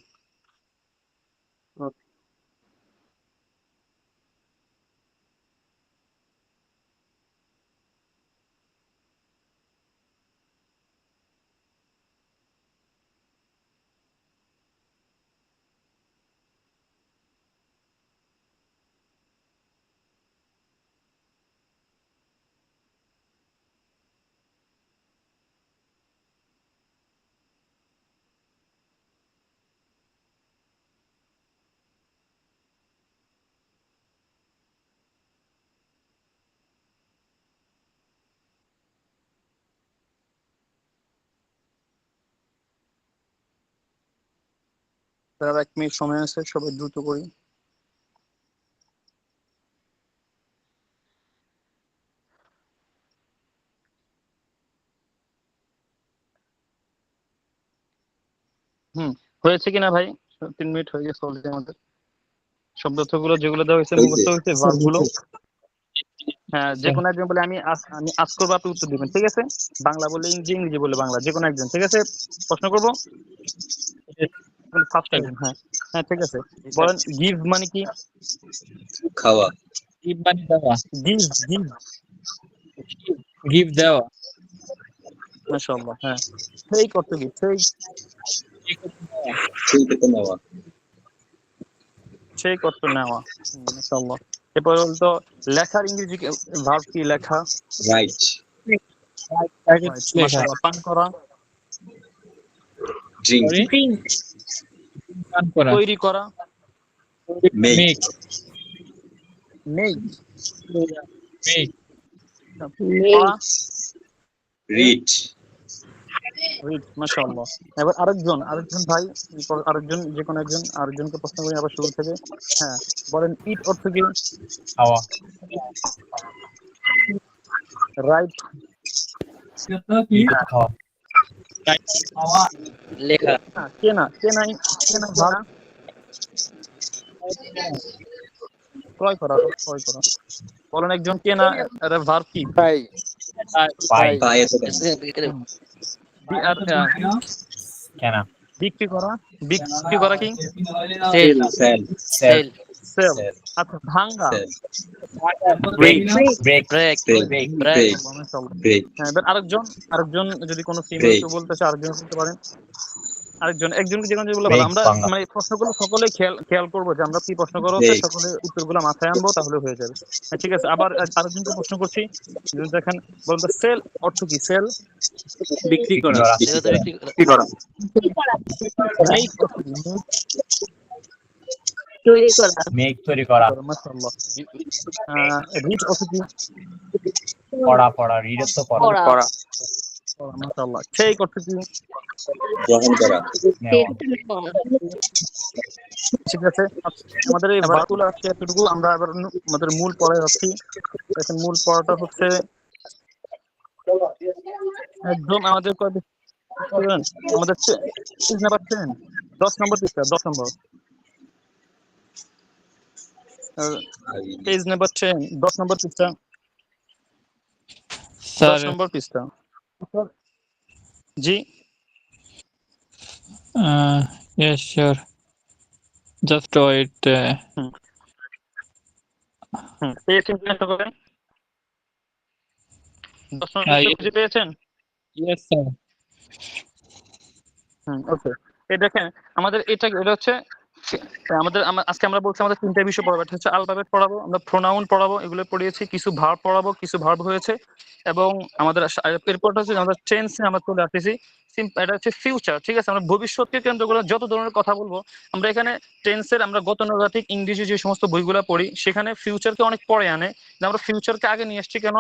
তার 1 মিনিট সময় আছে, সবাই দ্রুত করি। হয়েছে কিনা ভাই? 3 মিনিট হয়ে গেছে অলরেডি আমাদের। শব্দ অর্থগুলো যেগুলো দেওয়া হয়েছে মুখস্থ হয়েছে, ভার্ব গুলো। হ্যাঁ, যে কোনো একজন বলে আমি আজ করবো, আপনি উত্তর দিবেন। ঠিক আছে? বাংলা বলে ইংরেজি, ইংরেজি বলে বাংলা, যে কোনো একজন। ঠিক আছে? প্রশ্ন করবো ফার্স্ট একজন। হ্যাঁ হ্যাঁ, ঠিক আছে। বলেন গিভ মানে কি? খাওয়া। গিভ মানে দেওয়া, গিভ গিভ গিভ দেওয়া। মাশাআল্লাহ। হ্যাঁ, সেই কত কি? সেই সেই থেকে নেওয়া। সেই কত নেওয়া। মাশাআল্লাহ। এরপর বলতো লেখার ইংরেজি ভার্ব কি? লেখা। রাইট। মাশাআল্লাহ। পান করা। ড্রিঙ্ক। ড্রিঙ্ক। পান করা। তৈরি করা। মেক। মেক। মেক। মেক। পড়া। রিড। রিড। মাশাআল্লাহ। এবার আরেকজন ভাই, আরেকজন, যে কোনো একজন আরেকজনকে প্রশ্ন করি আবার শুরু থেকে। হ্যাঁ, বলেন ইট অর্থ কি? খাওয়া। রাইট। খাওয়া। লেখা। কেনা। কেনা ভার্ব। ক্রয় করা। বলেন একজন কেনা এর ভার্ব কি? বাই। বাই। কেনা। বিক্রি করা কি? সেল। সেল। সেল। সেল। আচ্ছা, ভাঙ্গা। Break. Break. Break. Break. Break. Break. হ্যাঁ, এবার আরেকজন যদি কোনো ফিমেল ব্রেক। কেউ বলতে চায়, আরেকজন বলতে পারেন। একজনকে যে কোনো বলে ভালো। ব্রেক আমরা ভাঙা। মানে প্রশ্নগুলো সকলে খেয়াল করবো যে আমরা কি প্রশ্ন করা হচ্ছে, ব্রেক। সকলে উত্তরগুলো মাথায় আনবো, তাহলে হয়ে যাবে। হ্যাঁ, ঠিক আছে। আবার আরেকজনকে প্রশ্ন করছি। দেখেন, বলতে সেল অর্থ কি? সেল বিক্রি করা। সেল তো বিক্রি বিক্রি করা। মেক অর্থ কি? তৈরি করা। মেক তৈরি করা। মাশাআল্লাহ। রিড অর্থ কি? পড়া। রিড তো পড়া। পড়া। করা। মাশাআল্লাহ। টেক অর্থ কি? গ্রহণ করা। নেওয়া। ঠিক আছে। আমাদের এই ভার্বগুলো আছে এতটুকু। আমরা এবার আমাদের মূল পড়ায় যাচ্ছি। দেখেন, মূল পড়াটা হচ্ছে একদম আমাদের আমাদের পেজ নাম্বার 10, 10 নম্বর পৃষ্ঠা, 10 নম্বর। পেজ নাম্বার 10, 10 নম্বর পৃষ্ঠা, 10 স্যার নম্বর পৃষ্ঠা। জি, yes sure, just wait. Hmm hmm, পেয়েছেন কিনা সকলে? 10 নম্বর পৃষ্ঠা খুঁজে পেয়েছেন? Yes sir. ওকে। এই দেখেন আমাদের এটা হচ্ছে আজকে আমরা বলছি আমাদের তিনটা বিষয় পড়াবো। এটা হচ্ছে আলফাবেট পড়াবো, আমরা প্রোনাউন পড়াবো, এগুলো পড়িয়েছি, কিছু ভার্ব পড়াবো, কিছু ভার্ব হয়েছে, এবং আমাদের এরপরটা হচ্ছে আমরা টেন্সে আমরা চলে আসতেছি। এটা হচ্ছে ফিউচার, ঠিক আছে? আমরা ভবিষ্যৎকে কেন্দ্র করে যত ধরনের কথা বলবো। আমরা এখানে টেন্সের আমরা গতানুগতিক ইংরেজি যে সমস্ত বইগুলো পড়ি সেখানে ফিউচারকে অনেক পরে আনে। আমরা ফিউচারকে আগে নিয়ে আসছি কেন?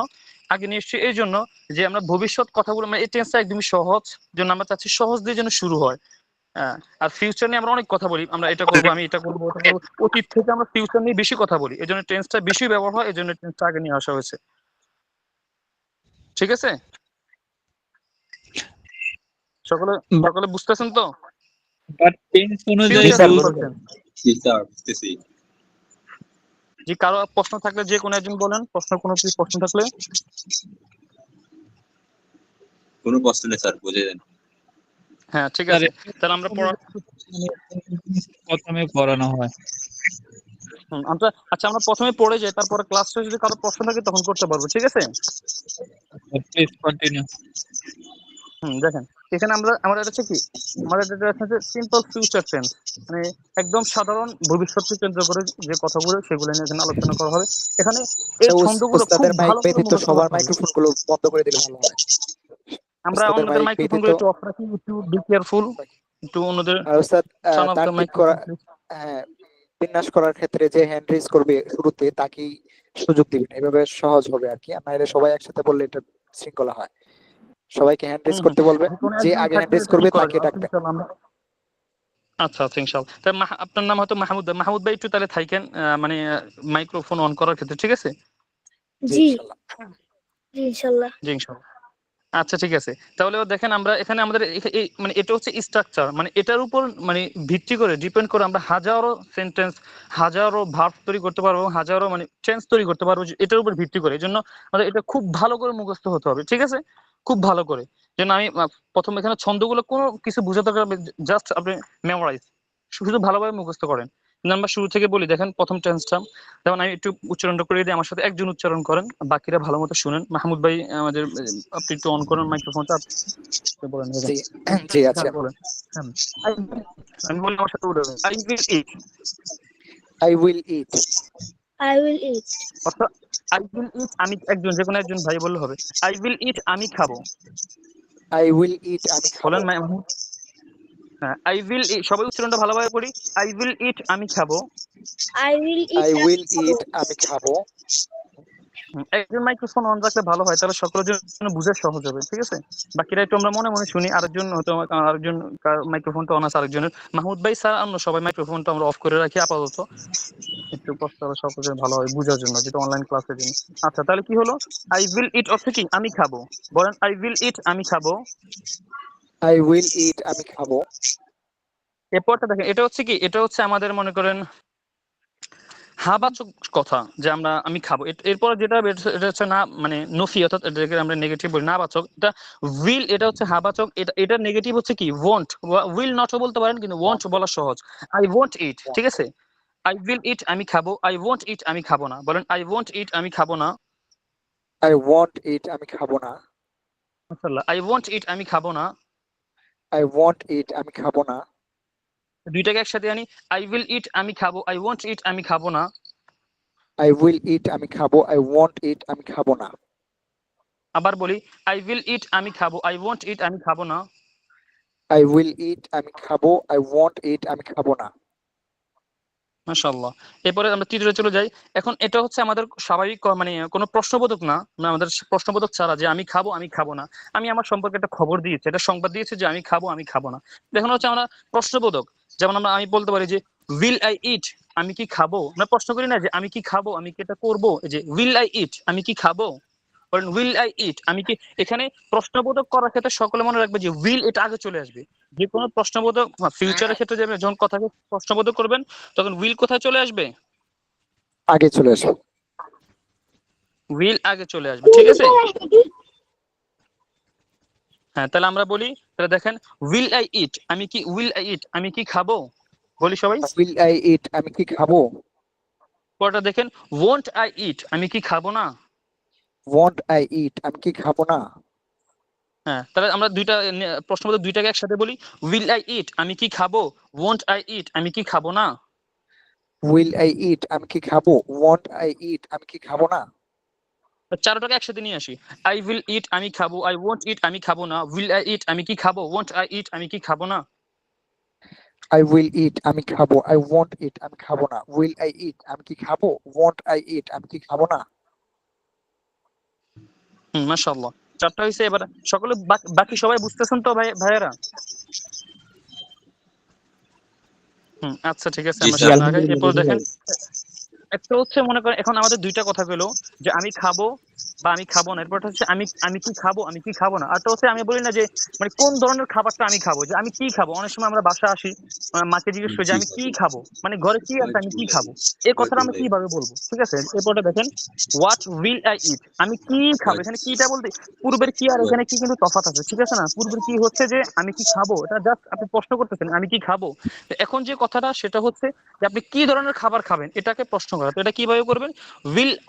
আগে নিয়ে আসছি এই জন্য যে আমরা ভবিষ্যৎ কথাগুলো, মানে এই টেন্সটা একদমই সহজ, জন্য আমরা চাচ্ছি সহজ দিয়ে যেন শুরু হয়। হ্যাঁ, আর ফিউচার নিয়ে আমরা অনেক কথা বলি, আমরা এটা করবো, আমি এটা করবো, ওটা করবো। অতীত থেকে আমরা ফিউচার নিয়ে বেশি কথা বলি, এই জন্য টেন্সটা বেশি ব্যবহার হয়, এই জন্য টেন্সটা আগে নিয়ে আসা হয়েছে। ঠিক আছে, সকলে সকলে বুঝতেছেন তো? বাট টেন্স অনুযায়ী ফিউচার স্যার বলতেছেন। জি স্যার, বুঝতেছি। যে কারো প্রশ্ন থাকলে যে কোনো একজন বলেন, কোনো কি প্রশ্ন থাকলে। কোনো প্রশ্ন নেই স্যার, বুঝে দেন। হ্যাঁ, ঠিক স্যার আছে, তাহলে আমরা প্রথমে পড়ানো হয়। আচ্ছা আমরা প্রথমে পড়ে যাই, তারপরে ক্লাস শেষে যদি কারো প্রশ্ন থাকে তখন করতে পারবো, ঠিক আছে? Please continue. দেখেন এখানে আমাদের হচ্ছে কি, আমাদের যেটা আছে সিম্পল ফিউচার টেন্স, মানে একদম সাধারণ ভবিষ্যৎকে কেন্দ্র করে যে কথাগুলো সেগুলো নিয়ে এখানে আলোচনা করা হবে। এখানে এই ছন্দগুলো খুব ওস্তাদের মাইক ভালো করে ব্যতীত মুখস্থ সবার করতে হবে। মাইক্রোফোন গুলো বন্ধ করে দিলে ভালো হয়। আমরা ওস্তাদের অন্যদের মাইক মাইক্রোফোন ব্যতীত গুলো একটু অফ রাখি, একটু বি কেয়ারফুল, একটু অন্যদের আর ওস্তাদ টার্ন অফ দ্য তারটিব করা, মাইক্রোফোন। হ্যাঁ, বিন্যাস করার ক্ষেত্রে যে হ্যান্ড রেজ করবে শুরুতে তাকেই সুযোগ দিবেন, এভাবে সহজ হবে আর কি। আর নাহলে সবাই একসাথে বললে এটা শৃঙ্খলা হয়। সবাইকে হ্যান্ড রেজ করতে বলবেন, যে কোনো যে একজন আগে হ্যান্ড থাকলে রেজ এটা করবে করা তাকে যাবে ডাকবেন। ইনশাআল্লাহ। আমরা আচ্ছা আচ্ছা ইনশাআল্লাহ। তাই আপনার নাম হয়তো মাহমুদ ভাই। মাহমুদ ভাই একটু তাহলে থাকেন, মানে মাইক্রোফোন অন করার ক্ষেত্রে, ঠিক আছে? জি জি ইনশাল্লাহ। জি ইনশাল্লাহ। জি ইনশাআল্লাহ। আচ্ছা ঠিক আছে, তাহলে দেখেন আমরা এখানে আমাদের মানে এটা হচ্ছে স্ট্রাকচার, মানে এটার উপর মানে ভিত্তি করে ডিপেন্ড করে আমরা হাজারো সেন্টেন্স, হাজারো ভার্ব তৈরি করতে পারবো, হাজারো মানে টেন্স তৈরি করতে পারবো, এটার উপর ভিত্তি করে। এই জন্য আমাদের এটা খুব ভালো করে মুখস্থ হতে হবে, ঠিক আছে? খুব ভালো করে। যেন আমি প্রথম এখানে ছন্দগুলো কোনো কিছু বোঝাতে পারবে, জাস্ট আপনি মেমোরাইজ, শুধু ভালোভাবে মুখস্থ করেন। আমরা শুরু থেকে বলি, দেখেন প্রথম টেন্সটা, যেমন আমি একটু উচ্চারণটা করে দিই, আমার সাথে একজন উচ্চারণ করেন, বাকিরা ভালো মতো শুনেন। মাহমুদ ভাই আমাদের, আপনি একটু অন করেন মাইক্রোফোনটা, বলেন দেখেন। জি জি আছে। হ্যাঁ বলেন। হ্যাঁ, আমি বলি আমার সাথে উঠে I will eat. I will eat. I will eat. অর্থাৎ আই উইল ইট, আমি একজন, যে কোনো একজন ভাই বললে হবে। আই উইল ইট, আমি খাবো। আই উইল ইট আমি খাবো। বলেন মাহমুদ। হ্যাঁ, আই উইল ইট, সবাই উচ্চারণটা ভালোভাবে পড়ি। আই উইল ইট, আমি খাবো। I will eat. I will eat আমি খাবো। একজন মাইক্রোফোন অন রাখলে ভালো হয়, তাহলে সকলের জন্য বুঝা সহজ হবে, ঠিক আছে? বাকিরা একটু আমরা মনে মনে শুনি, আরেকজন হয়তো আরেকজন মাইক্রোফোনটা অন আছে আরেকজনের। মাহমুদ ভাই স্যার অন্য সবাই মাইক্রোফোনটা আমরা অফ করে রাখি আপাতত, একটু কষ্ট হবে সকলের জন্য ভালো হয় বোঝার জন্য, যেটা অনলাইন ক্লাসের জন্য। আচ্ছা তাহলে কি হলো? আই উইল ইট অর্থ কি? আমি খাবো। বলেন আই উইল ইট, আমি খাবো। আই উইল ইট আমি খাবো। এরপরটা দেখেন, এটা হচ্ছে কি, এটা হচ্ছে আমাদের মনে করেন হাবাচক কথা, যে আমি খাবো। এরপর যেটা এটা হচ্ছে না, মানে নফি, অর্থাৎ এটাকে আমরা নেগেটিভ বলি, নাবাচক। এটা উইল, এটা হচ্ছে হাবাচক। এটা নেগেটিভ হচ্ছে কি ওয়ান্ট। উইল নটও বলতে পারেন, কিন্তু ওয়ান্ট বলা সহজ। আই ওয়ান্ট ইট, ঠিক আছে? আই উইল ইট, আমি খাবো। আই ওয়ান্ট ইট, আমি খাবো না। বলেন আই ওয়ান্ট ইট, আমি খাবো না। আই ওয়ান্ট ইট আমি খাবো না। মাশাআল্লাহ, আই ওয়ান্ট ইট, আমি খাবো না। আই ওয়ান্ট ইট আমি খাবো না। দুইটাকে একসাথে আনি, আই উইল ইট, আমি খাবো। আই ওয়ান্ট ইট, আমি খাবো না। আই উইল ইট আমি খাবো। আই ওয়ান্ট ইট আমি খাবো না। আবার বলি, আই উইল ইট, আমি খাবো। আই ওয়ান্ট ইট, আমি খাবো না। আই উইল ইট আমি খাবো। আই ওয়ান্ট ইট আমি খাবো না। মাশাআল্লাহ। এরপরে আমরা তৃতীয়টা চলে যাই। এখন এটা হচ্ছে আমাদের স্বাভাবিক মানে কোনো প্রশ্নবোধক না, মানে আমাদের প্রশ্নবোধক ছাড়া, যে আমি খাবো, আমি খাবো না। আমি আমার সম্পর্কে একটা খবর দিয়েছি, এটা সংবাদ দিয়েছি যে আমি খাবো, আমি খাবো না। দেখুন হচ্ছে আমরা প্রশ্নবোধক। যেমন আমি বলতে পারি যে উইল আই ইট, আমি কি খাবো। আমরা প্রশ্ন করি না যে আমি কি খাবো, আমি কি এটা করবো। এই যে উইল আই ইট, আমি কি খাবো। বলেন উইল আই ইট, আমি কি। এখানে প্রশ্নবোধক করার ক্ষেত্রে সকলে মনে রাখবে যে উইল এটা আগে চলে আসবে। যে কোনো প্রশ্নবোধক ফিউচারের ক্ষেত্রে যখন কথাকে প্রশ্নবোধক করবেন, তখন উইল কোথায় চলে আসবে? আগে চলে আসে। উইল আগে চলে আসবে, ঠিক আছে। হ্যাঁ, তাহলে আমরা বলি, তাহলে দেখেন, উইল আই ইট, আমি কি উইল আই ইট, আমি কি খাবো, বলি সবাই। উইল আই ইট, আমি কি খাবো। পরটা দেখেন, ওয়ন্ট আই ইট, আমি কি খাবো না। ওয়ান্ট আই ইট, আমি কি খাবো না। হ্যাঁ, তাহলে আমরা দুইটা প্রশ্ন মধ্যে দুইটাকে একসাথে বলি, উইল আই ইট, আমি কি খাবো, ওয়ন্ট আই ইট, আমি কি খাবো না। উইল আই ইট, আমি কি খাবো। ওয়ান্ট আই ইট, আমি কি খাবো না। চারটাকে একসাথে নিয়ে আসি, আই উইল ইট, আমি খাবো, আই ওয়ন্ট ইট, আমি খাবো না, উইল আই ইট, আমি কি খাবো, ওয়ন্ট আই ইট, আমি কি খাবো না। আই উইল ইট, আমি খাবো। আই ওয়ান্ট ইট, আমি খাবো না। উইল আই ইট, আমি কি খাবো। ওয়ান্ট আই ইট, আমি কি খাবো না। মাশাআল্লাহ, চারটা হয়েছে। এবার সকলে বাকি সবাই বুঝতেছেন তো ভাইয়েরা? আচ্ছা, ঠিক আছে, জি আমরা স্যার। সামনে আগাই। এরপর দেখেন, একটা হচ্ছে মনে করেন এখন আমাদের দুইটা কথা পেলো, যে আমি খাবো বা আমি খাবো না। এরপর হচ্ছে আমি আমি কি খাবো, আমি কি খাবো না। আর তো হচ্ছে আমি বলি না যে মানে কোন ধরনের খাবারটা আমি খাবো, যে আমি কি খাবো। অনেক সময় আমরা বাসা আসি, মাকে জিজ্ঞেস করি যে জি আমি কি খাবো, মানে ঘরে কি আছে, আমি কি খাবো, এই কথাটা আমরা কিভাবে বলবো, ঠিক আছে। এরপরটা দেখেন, হোয়াট উইল আই ইট, আমি কি খাবো। এখানে কিটা বলতে পূর্বের কি আর এখানে কি কিন্তু তফাৎ আছে, ঠিক আছে না। পূর্বের কি হচ্ছে যে আমি কি খাবো, এটা জাস্ট আপনি প্রশ্ন করতেছেন আমি কি খাবো। তো এখন যে কথাটা সেটা হচ্ছে যে আপনি কি ধরনের খাবার খাবেন, এটাকে প্রশ্ন করা। তো এটা কিভাবে করবেন,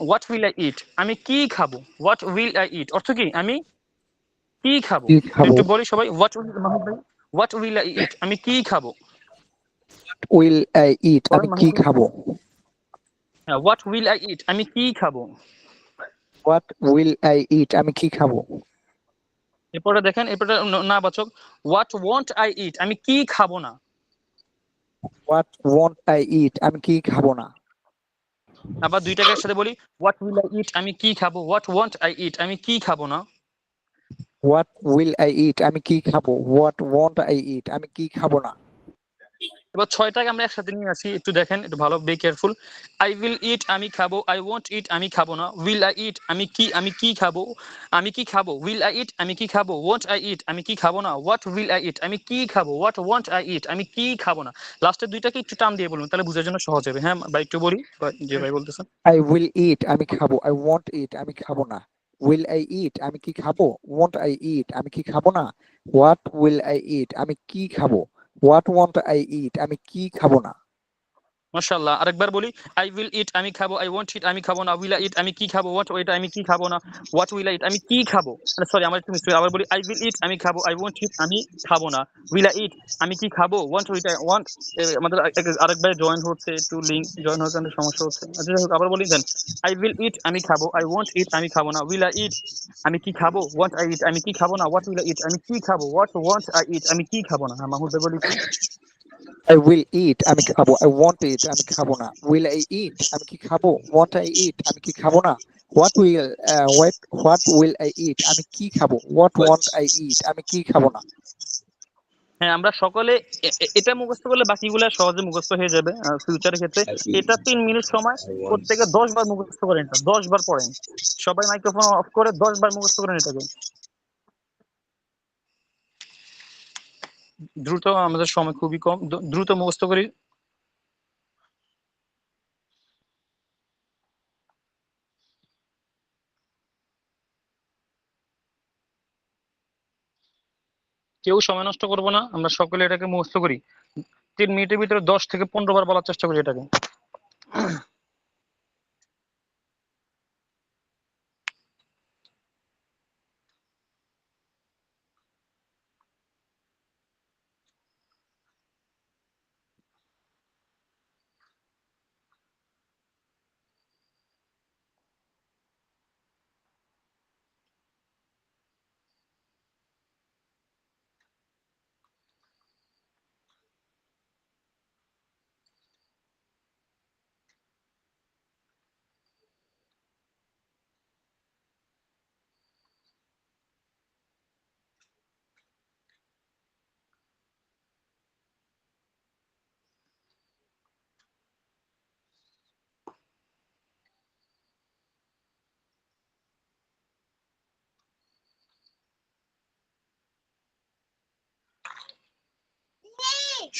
হোয়াট উইল আই ইট, আমি কি খাবো, হোয়াট উইল আই ইট অর্থ কি, আমি কি খাবো। কি তো খাবো। একটু বলি সবাই, মাহমুদ ভাই, হোয়াট উইল আই ইট, আমি কি খাবো, উইল আই ইট, আমি বলেন কি মাহমুদ ভাই। খাবো। হ্যাঁ, হোয়াট উইল আই ইট, আমি কি খাবো। হোয়াট উইল আই ইট, আমি কি খাবো। এরপরে দেখেন, এরপরে না বাচক, হোয়াট ওয়ান্ট আই ইট, আমি কি খাবো না। হোয়াট ওয়ান্ট আই ইট, আমি কি খাবো না। আবার দুইটাকে একসাথে বলি, হোয়াট উইল আই ইট, আমি কি খাবো, হোয়াট ওয়ান্ট আই ইট, আমি কি খাবো না। হোয়াট উইল আই ইট, আমি কি খাবো। হোয়াট ওয়ান্ট আই ইট, আমি কি খাবো না। এবার ছয়টাকে আমরা একসাথে নিয়ে আসি, একটু দেখেন, একটু ভালো, be careful. I will eat, আমি খাবো, আই ওয়ান্ট ইট, আমি খাবো না, উইল আই ইট, আমি কি খাবো, আমি কি খাবো, উইল আই ইট, আমি কি খাবো, ওয়ান্ট আই ইট, আমি কি খাবো না, হোয়াট উইল আই ইট, আমি কি খাবো, হোয়াট ওয়ান্ট আই ইট, আমি কি খাবো না। লাস্টের দুইটাকে একটু টান দিয়ে বলুন, তাহলে বোঝার জন্য সহজ হবে। হ্যাঁ ভাই, একটু বলি, যে ভাই বলতেছেন। আই উইল ইট, আমি খাবো। আই ওয়ান্ট ইট, আমি খাবো না। উইল আই ইট, আমি কি খাবো। ওয়ান্ট আই ইট, আমি কি খাবো না। হোয়াট উইল আই ইট, আমি কি খাবো। হোয়াট ওয়ান্ট আই ইট, আমি কি খাবো না। মাশাআল্লাহ, আরেকবার বলি, আই উইল ইট, আমি খাবো, আই ওয়ান্ট ইট, আমি খাবো না, উইল আই ইট, আমি কি খাবো, হোয়াট ওইটা, আমি কি খাবো না, হোয়াট উইল আই ইট, আমি কি খাবো। সরি, আমার একটু মিস্টেক, আবার বলি, আই উইল ইট, আমি খাবো, আই ওয়ান্ট ইট, আমি খাবো না, উইল আই ইট, আমি কি খাবো, ওয়ান্ট ওইটা, ওয়ান্ট। আমাদের আরেকবার জয়েন হচ্ছে, একটু লিংক জয়েন হওয়ার কারণে সমস্যা হচ্ছে। আচ্ছা, যাই হোক, আবার বলি দেন, আই উইল ইট, আমি খাবো, আই ওয়ান্ট ইট, আমি খাবো না, উইল আই ইট, আমি কি খাবো, ওয়ান্ট আই ইট, আমি কি খাবো না, হোয়াট উইল আই ইট, আমি কি খাবো, হোয়াট ওয়ান্ট আই ইট, আমি কি খাবো না। হ্যাঁ, মাহমুদ ভাই বলি একটু। আই উইল ইট, আমি খাবো। আই ওয়ান্ট ইট, আমি খাবো না। উইল আই ইট, আমি কি খাবো। ওয়ান্ট আই ইট, আমি কি খাবো না। হোয়াট উইল আই ইট, আমি কি খাবো। হোয়াট ওয়ান্ট আই ইট, আমি কি খাবো না। হ্যাঁ, আমরা সকলে এটা মুখস্থ করলে বাকিগুলো সহজে মুখস্থ হয়ে যাবে ফিউচারের ক্ষেত্রে। এটা 3 মিনিট সময়, প্রত্যেকে 10 বার মুখস্থ করেন, এটা 10 বার পড়েন। সবাই মাইক্রোফোন অফ করে 10 বার মুখস্থ করেন এটাকে দ্রুত। আমাদের সময় খুবই কম, দ্রুত মুখস্থ করি। কেউ সময় নষ্ট করবো না, আমরা সকলে এটাকে মুখস্থ করি। 3 মিনিটের ভিতরে 10 থেকে 15 বার বলার চেষ্টা করি এটাকে।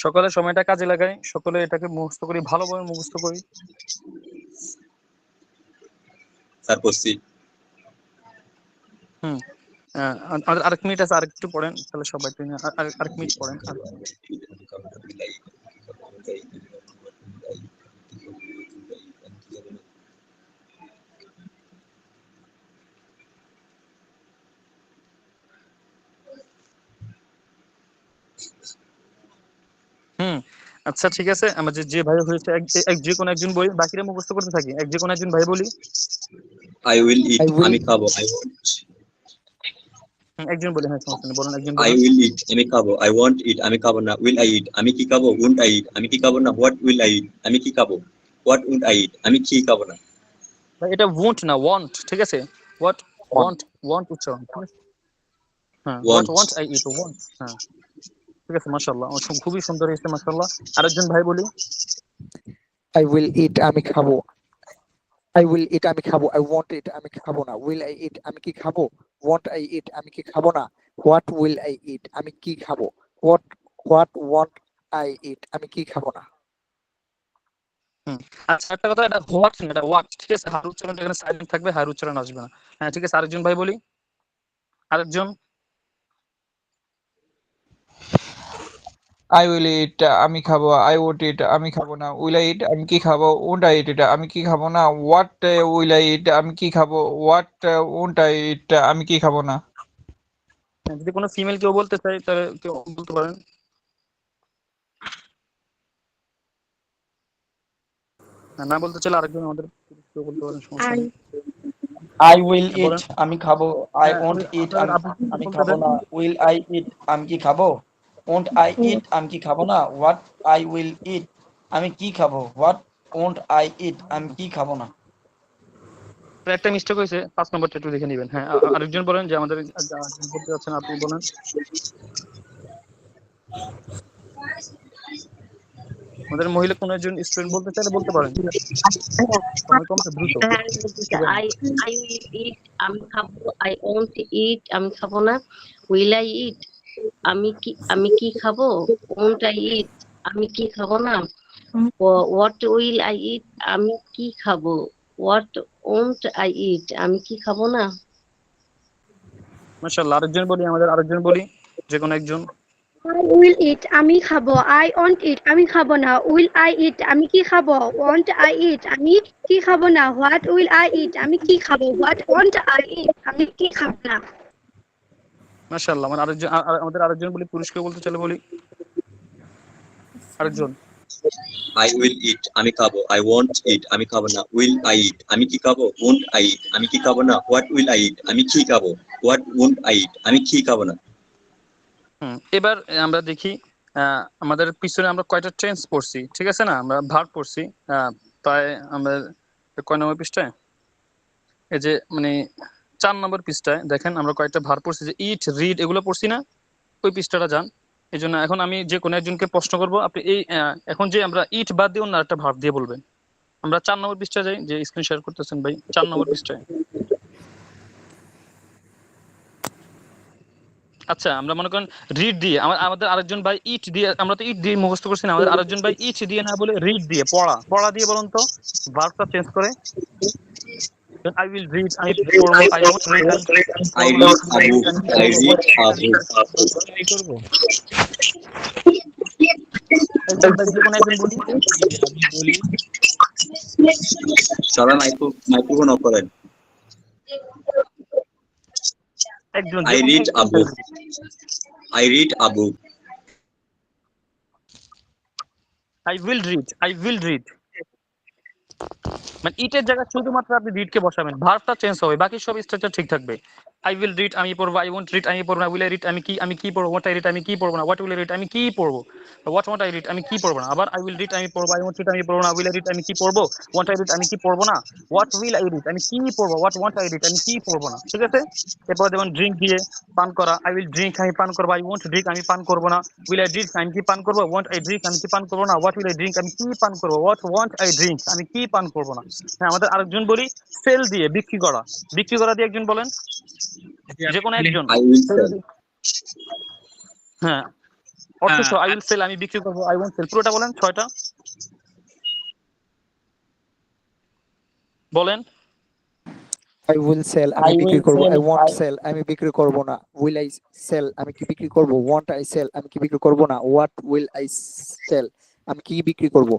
সকলে সময়টা কাজে লাগাই, সকলে এটাকে মুখস্থ করি, ভালোভাবে মুখস্থ করি। স্যার পড়ছি। হুম আরেক মিনিট আছে, আরেকটু পড়েন তাহলে সবাই আরেক মিনিট পড়েন আর হুম আচ্ছা ঠিক আছে, আমাদের যে ভাই হয়েছে যে কোনো একজন বলি, বাকিরা মুখস্থ করতে থাকি, যে কোনো একজন ভাই বলি। I will it, I will আমি খাবো। আই ওয়ান্ট, একজন বলি, হ্যাঁ সমস্যা নেই, বলুন একজন আই বলুন। উইল ইট, আমি খাবো। আই ওয়ান্ট ইট, আমি খাবো না। উইল আই ইট, আমি কি খাবো। ওন্ট আই ইট, আমি কি খাবো না। হোয়াট উইল আই ইট, আমি কি খাবো। হোয়াট উন্ট আই ইট, আমি কি খাবো না। ভাই এটা ওয়ন্ট না, ওয়ান্ট, ঠিক আছে? What want. ওয়ান্ট, ওয়ান্ট উচ্চারণ, ঠিক আছে? হ্যাঁ what want, want I eat, want, হ্যাঁ ঠিক আছে, মাশাআল্লাহ, খুবই সুন্দর হয়েছে মাশাআল্লাহ। আরেকজন ভাই বলি। I will eat আমি খাবো। I will eat আমি খাবো। I want it আমি খাবো না। Will I eat আমি কি খাবো। Want I eat আমি কি খাবো না। What will I eat আমি কি খাবো। What want I eat আমি কি খাবো না। হুম আচ্ছা একটা কথা, এটা হোয়াট না, এটা হোয়াট, ঠিক আছে? হার উচ্চারণটা এখানে সাইলেন্ট থাকবে, হার উচ্চারণ আসবে না। হ্যাঁ ঠিক আছে, আরেকজন ভাই বলি, আরেকজন। আই উইল ইট, আমি খাবো। আই ওন্ট ইট, আমি খাবো না। উইল আই ইট, আমি কি খাবো। ওন্ট আই ইট, এটা আমি কি খাবো না। হোয়াট উইল আই ইট, আমি কি খাবো। হোয়াট ওন্ট আই ইট, আমি কি খাবো না। হ্যাঁ, যদি কোনো ফিমেল কেউ বলতে চাই তাহলে কেউ বলতে পারেন, না বলতে চাইলে আরেকজন আমাদের কেউ বলতে পারেন, সমস্যা নেই। আই উইল হ্যাঁ, ইট, বলেন। আমি খাবো। আই হ্যাঁ ওন্ট ইট, আপনাদের আমি আপনি আমি বলতে খাবো দেন। না। উইল আই ইট, আমি কি খাবো। ওন্ট আই ইট, আমি কি খাবো না। হোয়াট আই উইল ইট, আমি কি খাবো। হোয়াট ওন্ট আই ইট, আমি কি খাবো না। একটা মিস্টেক হয়েছে, 5 নম্বরটা একটু দেখে নেবেন। হ্যাঁ আরেকজন বলেন, যে আমাদের আরেকজন বলতে যাচ্ছেন, আপনি বলেন। আমাদের মহিলা কোনো একজন স্টুডেন্ট বলতে চাইলে বলতে পারেন, সময় কম তো, দ্রুত। হ্যাঁ বলতেছি, আই আই উইল ইট আমি খাবো। আই ওন্ট ইট আমি খাবো না। উইল আই ইট আমি কি খাবো। ওন্ট আই ইট আমি কি খাবো না। হোয়াট উইল আই ইট আমি কি খাবো। হোয়াট ওন্ট আই ইট আমি কি খাবো না। মাশাআল্লাহ, আরেকজন বলি, আমাদের আরেকজন বলি, যে কোনো একজন। I will eat আমি খাবো। I want it আমি খাবো না। Will I eat আমি কি খাবো। Want I eat আমি কি খাবো না। What will I eat আমি কি খাবো। What want I eat আমি কি খাবো না। মাশাআল্লাহ, আমাদের আরেকজন বলি, পুরুষকে বলতে চাইলে বলি, আরেকজন। আই উইল ইট, আমি খাবো। আই ওয়ান্ট ইট, আমি খাবো না। উইল আই ইট, আমি কি খাবো। ওন্ট আই ইট, আমি কি খাবো না। হোয়াট উইল আই ইট, আমি কি খাবো। হোয়াট ওন্ট আই ইট, আমি কি খাবো না। এবার আমরা দেখি আমাদের পিছনে আমরা কয়টা টেন্স পড়ছি, ঠিক আছে না? আমরা ভার্ব পড়ছি প্রায় আমরা কয় নম্বর পৃষ্ঠায়, এই যে মানে 4 নম্বর পৃষ্ঠায় দেখেন আমরা কয়েকটা ভার্ব পড়ছি, যে ইট, রিড, এগুলো পড়ছি না? ওই পৃষ্ঠাটা যান। এই জন্য এখন আমি যে কোনো একজনকে প্রশ্ন করব, আপনি এই এখন যে আমরা ইট বাদ দিয়ে অন্য একটা ভার্ব দিয়ে বলবেন। আমরা 4 নম্বর পৃষ্ঠায় যাই, যে স্ক্রিন শেয়ার করতেছেন ভাই, 4 নম্বর পৃষ্ঠায়। আচ্ছা আমরা মনে করেন রিড দিয়ে, আমাদের আরেকজন ভাই ইট দিয়ে, আমরা তো ইট দিয়ে মুখস্থ করছি না, আমাদের আরেকজন ভাই ইট দিয়ে না বলে রিড দিয়ে, পড়া পড়া দিয়ে বলুন তো, ভার্বটা চেঞ্জ করে। আই উইল রিড, আমি পড়বো। আই ওয়ান্ট রিড, আমি আই পড়বো না। Read will I Abu, read, আমি আই পড়বো। Read what I Abu. করব। একজন ভাই, যে কোনো একজন বলি। আমি বলি, সবাই মাইক্রোফোন অফ করেন। একজন, যে আই কোনো রিড একজন আবু, ভাই বলি। I read Abu. I will read, I will read, মানে ইটের জায়গায় শুধুমাত্র আপনি রিড কে বসাবেন, ভার্বটা চেঞ্জ হবে, বাকি সব স্ট্রাকচার ঠিক থাকবে। আই উইল রিড, আমি পড়বো। আই ওয়ান্ট রিড, আমি পড়বো না। উইল আই রিড, আমি কি পড়বো। হোয়াট আই রিড, আমি কি পড়বো না। হোয়াট উইল আই রিড, আমি কি পড়বো। হোয়াট ওয়ান্ট আই রিড, আমি কি পড়বো না। আবার আই উইল রিড, আমি পড়বো। আই ওয়ান্ট রিড, আমি পড়বো না। উইল আই রিড, আমি কি পড়বো। ওয়ান্ট আই রিড, আমি কি পড়বো না। হোয়াট উইল আই রিড, আমি কি পড়বো। হোয়াট ওয়ান্ট আই রিড, আমি কি পড়বো না, ঠিক আছে? এরপর যেমন ড্রিঙ্ক দিয়ে, পান করা। আই উইল ড্রিঙ্ক, আমি পান করবো। আই ওয়ান্ট ড্রিঙ্ক, আমি পান করবো না। উইল আই ড্রিঙ্ক, আমি কি পান করবো। ওয়ান্ট আই ড্রিঙ্ক, আমি কি পান করবো না। হোয়াট উইল আই ড্রিঙ্ক, আমি কি পান করবো। হোয়াট ওয়ান্ট আই ড্রিঙ্ক, আমি কি পান করবো না। হ্যাঁ আমাদের আরেকজন বলি, সেল দিয়ে, বিক্রি করা। বিক্রি করা দিয়ে একজন বলেন, যে কোনো একজন। আই উইল সেল সেল, দিয়ে, হ্যাঁ অর্থ সহ। আই উইল সেল, আমি বিক্রি করবো। আই ওয়ান্ট সেল, পুরোটা বলেন 6টা। বলেন। I will sell I আমি বিক্রি will করব sell I want I sell আমি বিক্রি করব না will I sell আমি কি বিক্রি করব want I sell আমি কি বিক্রি করব না what will I sell আমি কি বিক্রি করব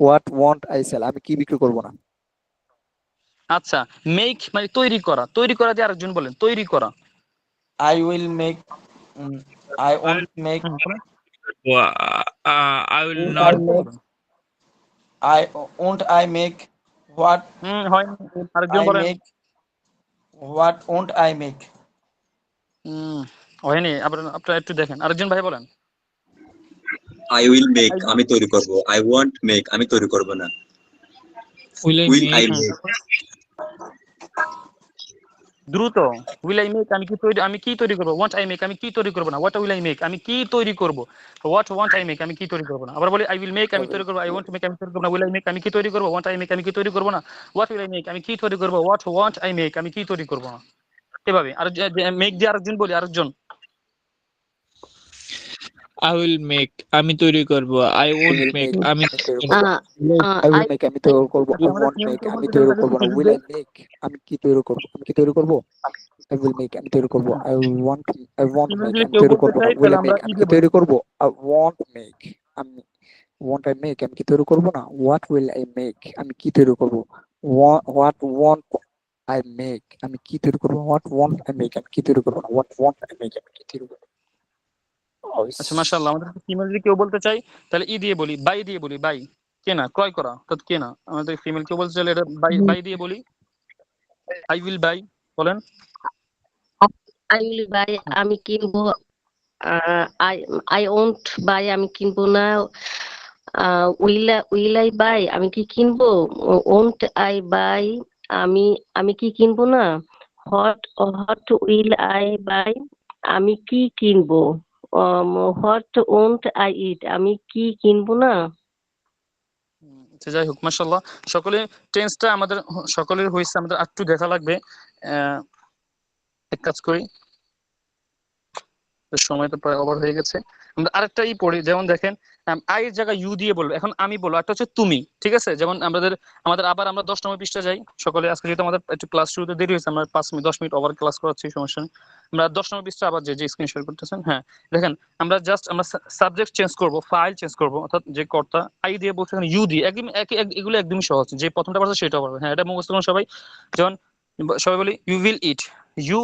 what want I sell আমি কি বিক্রি করব না আচ্ছা, মেক মানে তৈরি করা, তৈরি করা দিয়ে আরেকজন বলেন, তৈরি করা। I will make I won't make বলেন। I will won't not I make I won't I make what হয় আরেকজন I বলেন। make what won't I make হয়নি, আপনারা একটু দেখেন, আরেকজন ভাই বলেন। I will make আমি তৈরি করব I won't make আমি তৈরি করব না will I will I make make দ্রুত। উইল আই মেক আমি কি তৈরি করব, ওয়ান্ট আই মেক আমি কি তৈরি করব না, হোয়াট উইল আই মেক আমি কি তৈরি করব, হোয়াট ওয়ান্ট আই মেক আমি কি তৈরি করব না। আবার বলি আই উইল মেক আমি তৈরি করব, আই ওয়ান্ট মেক আমি তৈরি করব না, উইল আই মেক আমি কি তৈরি করব, ওয়ান্ট আই মেক আমি কি তৈরি করব না, হোয়াট উইল আই মেক আমি কি তৈরি করব, হোয়াট ওয়ান্ট আই মেক আমি কি তৈরি করব না। এভাবে আর মেক দিয়ে আরেকজন বলি, আরেকজন। I will make আমি তৈরি করব I I won't will make make আমি আমি তৈরি করব Uh, I I will make আমি তৈরি করব I আমাদের want নিয়ম make কেউ আমি বলতে তৈরি চাইলে করব না কিছু will I make আমি কি তৈরি করব আমি কি তৈরি করব I will make আমি তৈরি করব I want make আমি কেউ তৈরি বলতে করব না চাই will তাহলে I আমরা make আমি ই কি দিয়ে বলি। তৈরি করব I want make আমি want I make আমি কি তৈরি করব না what will I make আমি কি তৈরি করব what want I make আমি কি তৈরি করব what want I make আমি কি তৈরি করব না what want I make আমি কি তৈরি করব আচ্ছা মাশাআল্লাহ, আমাদের ফিমেল যদি কেউ বলতে চাই তাহলে ই দিয়ে বলি, বাই দিয়ে বলি, বাই কেনা, ক্রয় করা অর্থাৎ কেনা। আমাদের ফিমেল কেউ বলতে চাইলে এটা বাই দিয়ে বলি, আই উইল বাই। বলেন। I will buy আমি কিনবো। I I won't buy আমি কিনবো না। will I buy আমি কি কিনবো। won't I buy আমি কি কিনবো না। what will I buy আমি কি কিনবো। what won't I eat আমি কি কিনবো না। আচ্ছা, যাই হোক মাশাআল্লাহ, সকলে টেন্সটা আমাদের সকলের হয়েছে, আমাদের একটু দেখা লাগবে। এক কাজ করি, সময় তো প্রায় ওভার হয়ে গেছে, আমরা আরেকটা পড়ি। যেমন দেখেন, আই এর জায়গায় ইউ দিয়ে বলবো, এখন আমি বলবো, একটা হচ্ছে তুমি, ঠিক আছে। যেমন আমাদের আবার আমরা 10 নম্বর পৃষ্ঠা যাই সকলে। আজকে যেহেতু আমাদের একটু ক্লাস শুরুতে দেরি হয়েছে, আমরা 5-10 মিনিট ওভার ক্লাস করাচ্ছি, সমস্যা নেই। আমরা 10 নম্বর পৃষ্ঠা আবার যে স্ক্রিন শেয়ার করতেছেন, হ্যাঁ দেখেন, আমরা সাবজেক্ট চেঞ্জ করব, ফাইল চেঞ্জ করব, অর্থাৎ যে কর্তা আই দিয়ে বলছে এখানে ইউ দিয়ে, একদম এগুলো একদমই সহজ, যে প্রথমটা পারছে সেটা পারবে। হ্যাঁ, এটা মুখস্থ করুন সবাই। যেমন সবাই বলি, you will eat, you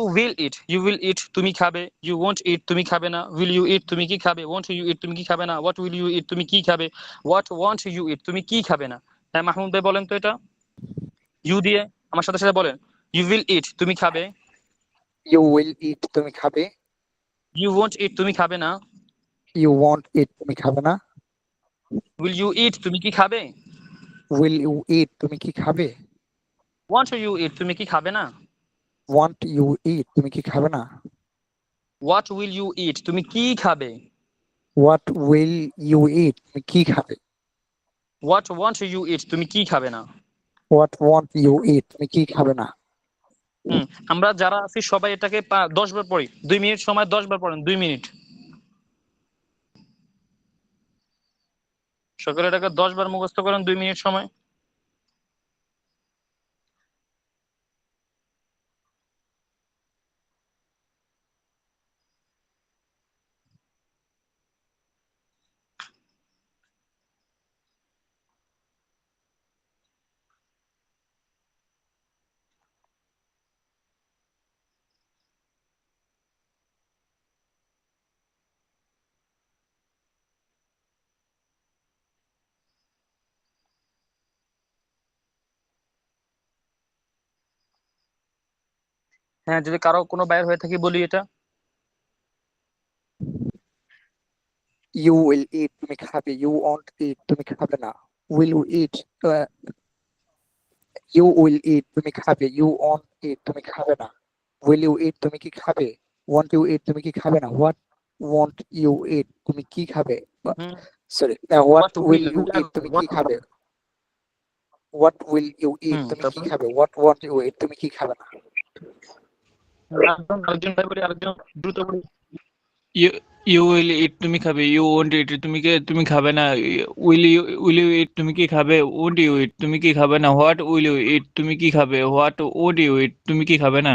will eat তুমি খাবে, ইউ ওয়ন্ট ইট তুমি খাবে না, উইল ইউ ইট তুমি কি খাবে, ওয়ন্ট ইউ ইট তুমি কি খাবে না, হোয়াট উইল ইউ ইট তুমি কি খাবে, হোয়াট ওয়ান্ট ইউ ইট তুমি কি খাবে না। হ্যাঁ মাহমুদ ভাই বলেন তো এটা ইউ দিয়ে আমার সাথে সাথে বলেন। ইউ উইল ইট তুমি খাবে, you will eat তুমি খাবে ইউ ওয়ন্ট ইট তুমি খাবে না, you want eat তুমি খাবে না উইল ইউ ইট তুমি কি খাবে, will you eat তুমি কি খাবে ওয়ান্ট ইউ ইট তুমি কি খাবে না, want you eat তুমি কি খাবে না হোয়াট উইল ইউ ইট তুমি কি খাবে, what will you eat তুমি কি খাবে হোয়াট ওয়ান্ট ইউ ইট তুমি কি খাবে না। what want you eat তুমি কি খাবে না আমরা যারা আছি সবাই এটাকে 10 বার পড়ি, 2 মিনিট সময়, 10 বার পড়েন 2 মিনিট। সকলে এটাকে 10 বার মুখস্থ করেন 2 মিনিট সময়। হ্যাঁ, যদি কারো কোনো বাইর হয়ে থাকে বলি এটা। you will eat তুমি খাবে you want eat তুমি খাবে না will you eat you will eat তুমি খাবে you want eat তুমি খাবে না will you eat তুমি কি খাবে want you eat তুমি কি খাবে না what want you eat তুমি কি খাবে sorry what will you eat তুমি কি খাবে what will you eat তুমি কি খাবে what want you eat তুমি কি খাবে না আরেকজন ভাই বলি, আরেকজন দ্রুত বলি। ইউ উইল ইট তুমি খাবে, ইউ ওন্ট ইট তুমি খাবে না। উইল ইউ ইট তুমি কি খাবে, ওন্ট ইউ ইট তুমি কি খাবে না। হোয়াট উইল ইউ ইট তুমি কি খাবে, হোয়াট ওন্ট ইউ ইট তুমি কি খাবে না।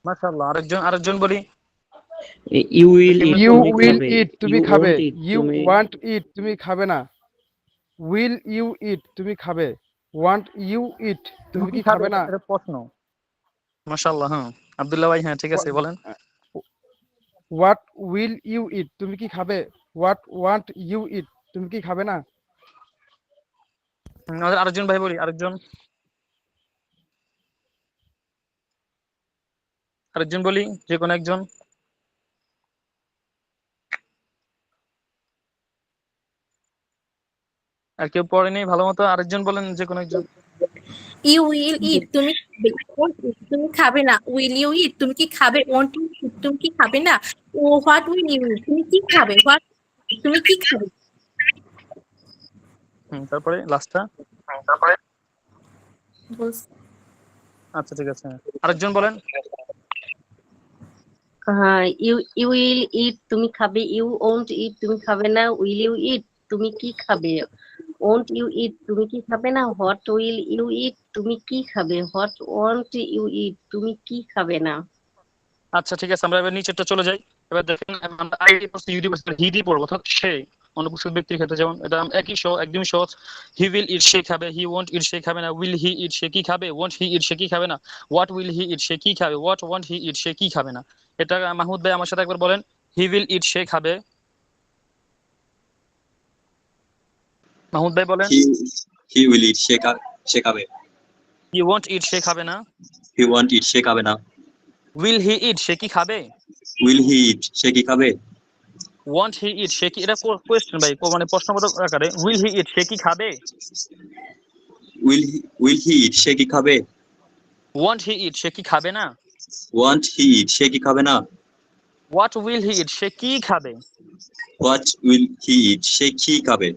মাশাআল্লাহ। আরেকজন বলি। ইউ উইল দেখি ইট আমরা ইউ তুমি উইল খাবে, ইট তুমি ইউ খাবে, ওন্ট ইট ইউ তুমি ওয়ান্ট ইট তুমি খাবে না। উইল ইউ ইট তুমি খাবে, ওয়ান্ট ইউ ইট তুমি তুমি কি কি খাবে, খাবে না। এটা প্রশ্ন। মাশাআল্লাহ। হ্যাঁ আব্দুল্লাহ ভাই, হ্যাঁ ঠিক আছে বলেন। হোয়াট উইল ইউ ইট তুমি কি খাবে, হোয়াট ওয়ান্ট ইউ ইট তুমি কি খাবে না। আমাদের আরেকজন ভাই বলি, আরেকজন বলি, যে কোনো একজন। আর কেউ পড়েনি ভালো মতো, আরেকজন বলেন, যে কোনো একজন। ইউ উইল ইট তুমি খাবে, won't eat, তুমি খাবে না। উইল ইউ ইট তুমি কি খাবে, ওন্ট ইউ ইট তুমি কি খাবে না। ও হোয়াট উইল ইউ ইট তুমি কি খাবে, হোয়াট তুমি কি খাবে। তারপরে লাস্টটা। বলছি। আচ্ছা ঠিক আছে, আরেকজন বলেন। হ্যাঁ, ইউ উইল ইট তুমি খাবে, ইউ ওন্ট ইট তুমি খাবে না। উইল ইউ ইট তুমি কি খাবে, ওন্ট ইউ ইট তুমি কি খাবে না। হোয়াট উইল ইউ ইট তুমি কি খাবে, হোয়াট ওন্ট ইউ ইট তুমি কি খাবে না। আচ্ছা ঠিক আছে, আমরা এবার নিচেরটা চলে যাই। এবার দেখেন আমরা আইডি পড়ছি, ইউডি পড়ছি, হিডি পড়বো, অর্থাৎ সে অনুপস্থিত ব্যক্তির ক্ষেত্রে। যেমন এটা একদমই সহজ। হি উইল ইট সে খাবে, হি ওয়ন্ট ইট সে খাবে না। উইল হি ইট সে কি খাবে, ওয়ন্ট হি ইট সে কি খাবে না। হোয়াট উইল হি ইট সে কি খাবে, হোয়াট ওয়ন্ট হি ইট সে কি খাবে না। এটা মাহমুদ ভাই আমার সাথে একবার বলেন। হি উইল ইট সে খাবে। মাহমুদ ভাই বলেন। হি উইল ইট সে খাবে। হি ওয়ন্ট ইট সে খাবে না। হি ওয়ান্ট ইট সে খাবে না। উইল হি ইট সে কি খাবে। উইল হি ইট সে কি খাবে। ওয়ান্ট হি ইট সে কি, এটা কোয়েশ্চেন ভাই, মানে প্রশ্নবোধক আকারে। উইল হি ইট সে কি খাবে। উইল হি ইট সে কি খাবে। ওয়ান্ট হি ইট সে কি খাবে না। ওয়ান্ট হি ইট সে কি খাবে না। হোয়াট উইল হি ইট সে কি খাবে। হোয়াট উইল হি ইট সে কি খাবে।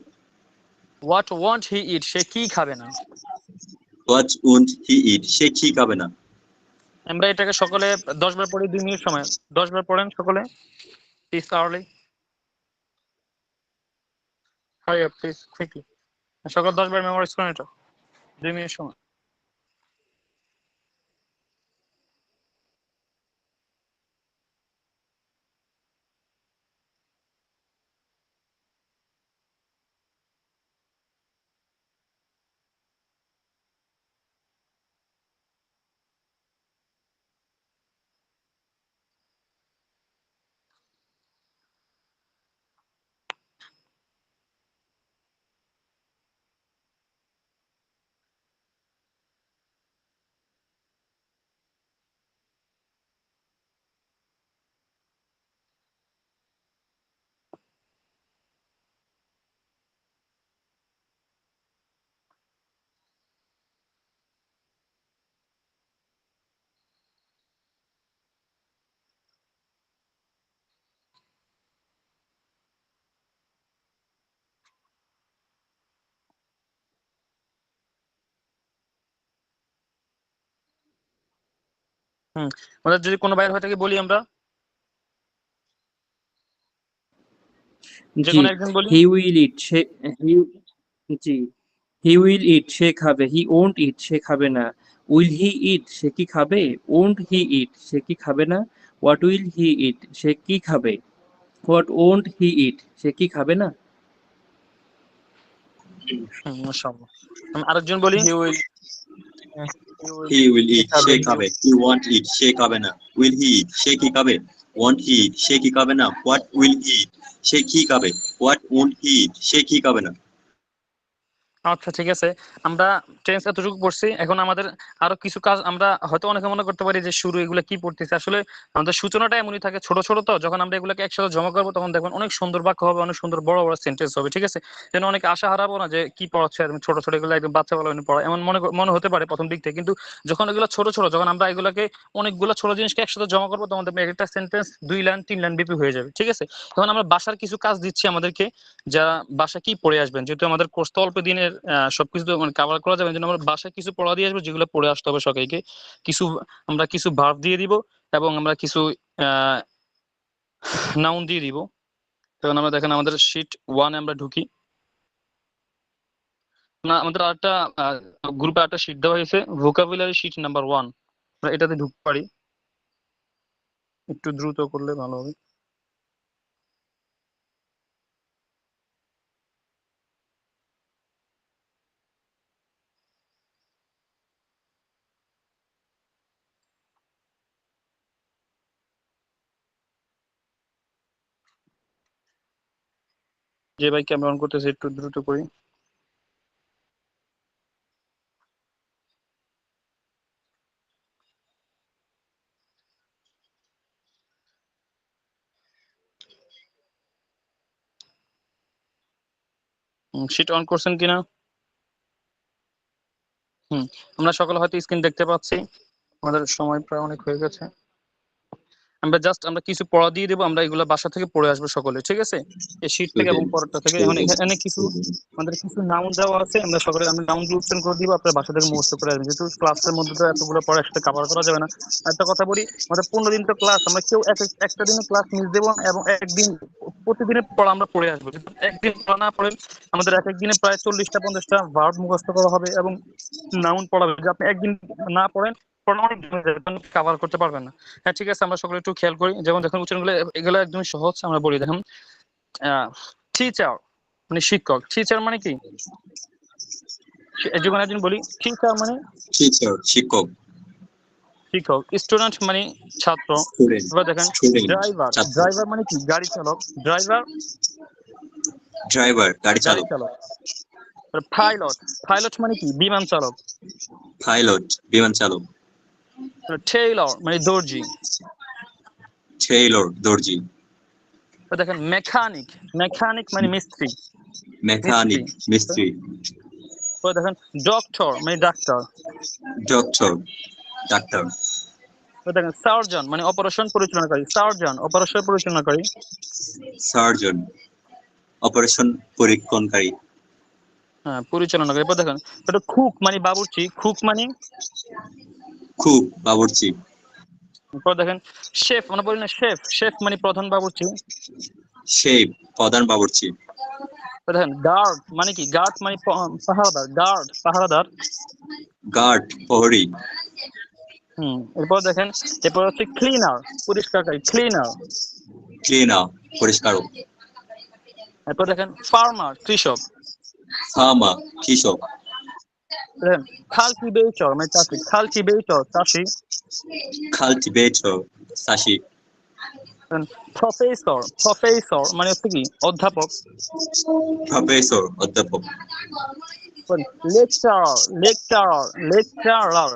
হোয়াট ওয়ান্ট হি ইট সে কি খাবে না। হোয়াট ওন্ট হি ইট সে কি খাবে না। আমরা এটাকে সকলে 10 বার পড়ি, 2 মিনিট সময়। 10 বার পড়েন সকলে, please early. Hurry up please, quickly. সকল 10 বার মেমোরাইজ করেন এটা, 2 মিনিট সময়। আমাদের যদি কোনো বাইরে হয়ে থাকে বলি আমরা, যে জি। কোনো একজন বলি। He will it say he G he will ইট সে খাবে, হি ওন্ট ইট সে খাবে না। উইল হি ইট সে কি খাবে, ওন্ট হি ইট সে কি খাবে না। হোয়াট উইল হি ইট সে কি খাবে, হোয়াট ওন্ট হি ইট সে কি খাবে না। মাশাআল্লাহ। আরেকজন বলি। হি উইল ইট সে খাবে, হি ওয়ান্ট ইট সে খাবে না। উইল হি ইট সে কি খাবে, ওয়ান্ট হি ইট সে কি খাবে না। হোয়াট উইল হি ইট সে কি খাবে, হোয়াট ওন্ট হি ইট সে কি খাবে না। আচ্ছা ঠিক আছে, আমরা টেন্স এতটুকু পড়ছি। এখন আমাদের আরো কিছু কাজ, আমরা হয়তো অনেকে মনে করতে পারি যে শুরু এগুলো কি পড়তেছে। আসলে আমাদের সূচনাটা এমনই থাকে, ছোট ছোট। তো যখন আমরা এগুলোকে একসাথে জমা করবো, তখন দেখবেন অনেক সুন্দর বাক্য হবে, অনেক সুন্দর বড় বড় সেন্টেন্স হবে। ঠিক আছে, যেন অনেকে আশা হারাবো না যে কি পড়াচ্ছে, আর ছোট ছোট এগুলো একদম বাচ্চা বলা পড়া, এমন মনে হতে পারে প্রথম দিক থেকে। কিন্তু যখন এগুলো ছোট ছোট, যখন আমরা এগুলোকে অনেকগুলো ছোট জিনিসকে একসাথে জমা করবো, তখন দেখবেন একটা সেন্টেন্স 2 লাইন 3 লাইন বিপি হয়ে যাবে। ঠিক আছে, তখন আমরা বাসার কিছু কাজ দিচ্ছি আমাদেরকে, যা বাসা কি পড়ে আসবেন, যেহেতু আমাদের কোর্স তো অল্প দিনের, সবকিছু তো মানে কভার করা যাবে, জন্য আমরা বাসায় কিছু পড়া দিয়ে আসবো, যেগুলো পড়ে আসতে হবে সবাইকে। আমরা কিছু ভার্ব দিয়ে দিব, এবং আমরা কিছু নাউন দিয়ে দিব। তখন আমরা দেখেন আমাদের শীট 1 আমরা ঢুকি। না, আমাদের আরেকটা গ্রুপে একটা শীট দেওয়া হয়েছে, ভোকাবুলারি শীট নাম্বার 1। আমরা এটাতে ঢুকতে পারি, একটু দ্রুত করলে ভালো হবে। যে ভাই ক্যামেরা অন করতেছে একটু দ্রুত করি। শীট অন করছেন কিনা? আমরা সকলে হয়তো স্ক্রিন দেখতে পাচ্ছি। আমাদের সময় প্রায় অনেক হয়ে গেছে। আমরা কিছু পড়া দিয়ে দেবো, আমরা এগুলো বাসা থেকে পড়ে আসবো সকলে, ঠিক আছে? এই শীট থেকে এবং পরেরটা থেকে। এখন এখানে কিছু আমাদের কিছু নাউন দেওয়া আছে, আমরা সকলে নাউন উচ্চারণ করে দিব, আপনার বাসা থেকে মুখস্থ করে আসবেন, যেহেতু ক্লাসের মধ্যে তো এতগুলো পড়া একসাথে কভার করা যাবে না। একটা কথা বলি, আমাদের 15 দিন তো ক্লাস, আমরা কেউ একটা দিনে ক্লাস মিস দেবো না, এবং একদিন প্রতিদিনের পড়া আমরা পড়ে আসবো। একদিন পড়া না পড়েন আমাদের এক একদিনে প্রায় 40টা 50টা ভার্ব মুখস্থ করা হবে এবং নাউন পড়াবে। যদি আপনি একদিন না পড়েন কভার করতে পারবেন না। হ্যাঁ, ঠিক আছে, আমরা সকলে একটু খেয়াল করি। যেমন দেখুন উচ্চারণগুলো এগুলো একদমই সহজ, আমরা বলি। দেখুন টিচার মানে শিক্ষক। টিচার মানে কি? যখন একজন বলি টিচার মানে শিক্ষক। শিক্ষক। স্টুডেন্ট মানে ছাত্র। এবার দেখেন ড্রাইভার। ড্রাইভার মানে কি? গাড়ি চালক। ড্রাইভার গাড়ি চালক। পাইলট। পাইলট মানে কি? বিমান চালক। বিমান চালক। টেইলর মানে দর্জি। দর্জি। দেখেন মেকানিক। মেকানিক মানে মিস্ত্রি। মিস্ত্রি। দেখেন ডক্টর মানে ডাক্তার। ডাক্তার। দেখেন সার্জন মানে অপারেশন পরিচালনাকারী। সার্জন অপারেশন পরিচালনাকারী। সার্জন অপারেশন পরীক্ষণকারী। হ্যাঁ, পরিচালনাকারী। এরপর দেখেন এটা কুক মানে বাবুর্চি। কুক মানে বাবুর্চি। এরপর দেখেন শেফ, আমরা বলি না শেফ। শেফ মানে প্রধান বাবুর্চি। প্রধান বাবুর্চি। দেখেন গার্ড মানে কি? গার্ড মানে পাহারাদার। গার্ড পাহারাদার। প্রহরী। এরপর দেখেন এরপর হচ্ছে ক্লিনার পরিষ্কারকারী। ক্লিনার পরিষ্কারক। এরপর দেখেন ফার্মার কৃষক। কৃষক। দেখেন কাল্টিভেটর মানে চাষি। কাল্টিভেটর চাষি। চাষি। প্রফেসর মানে হচ্ছে কি? অধ্যাপক। অধ্যাপক। লেকচারার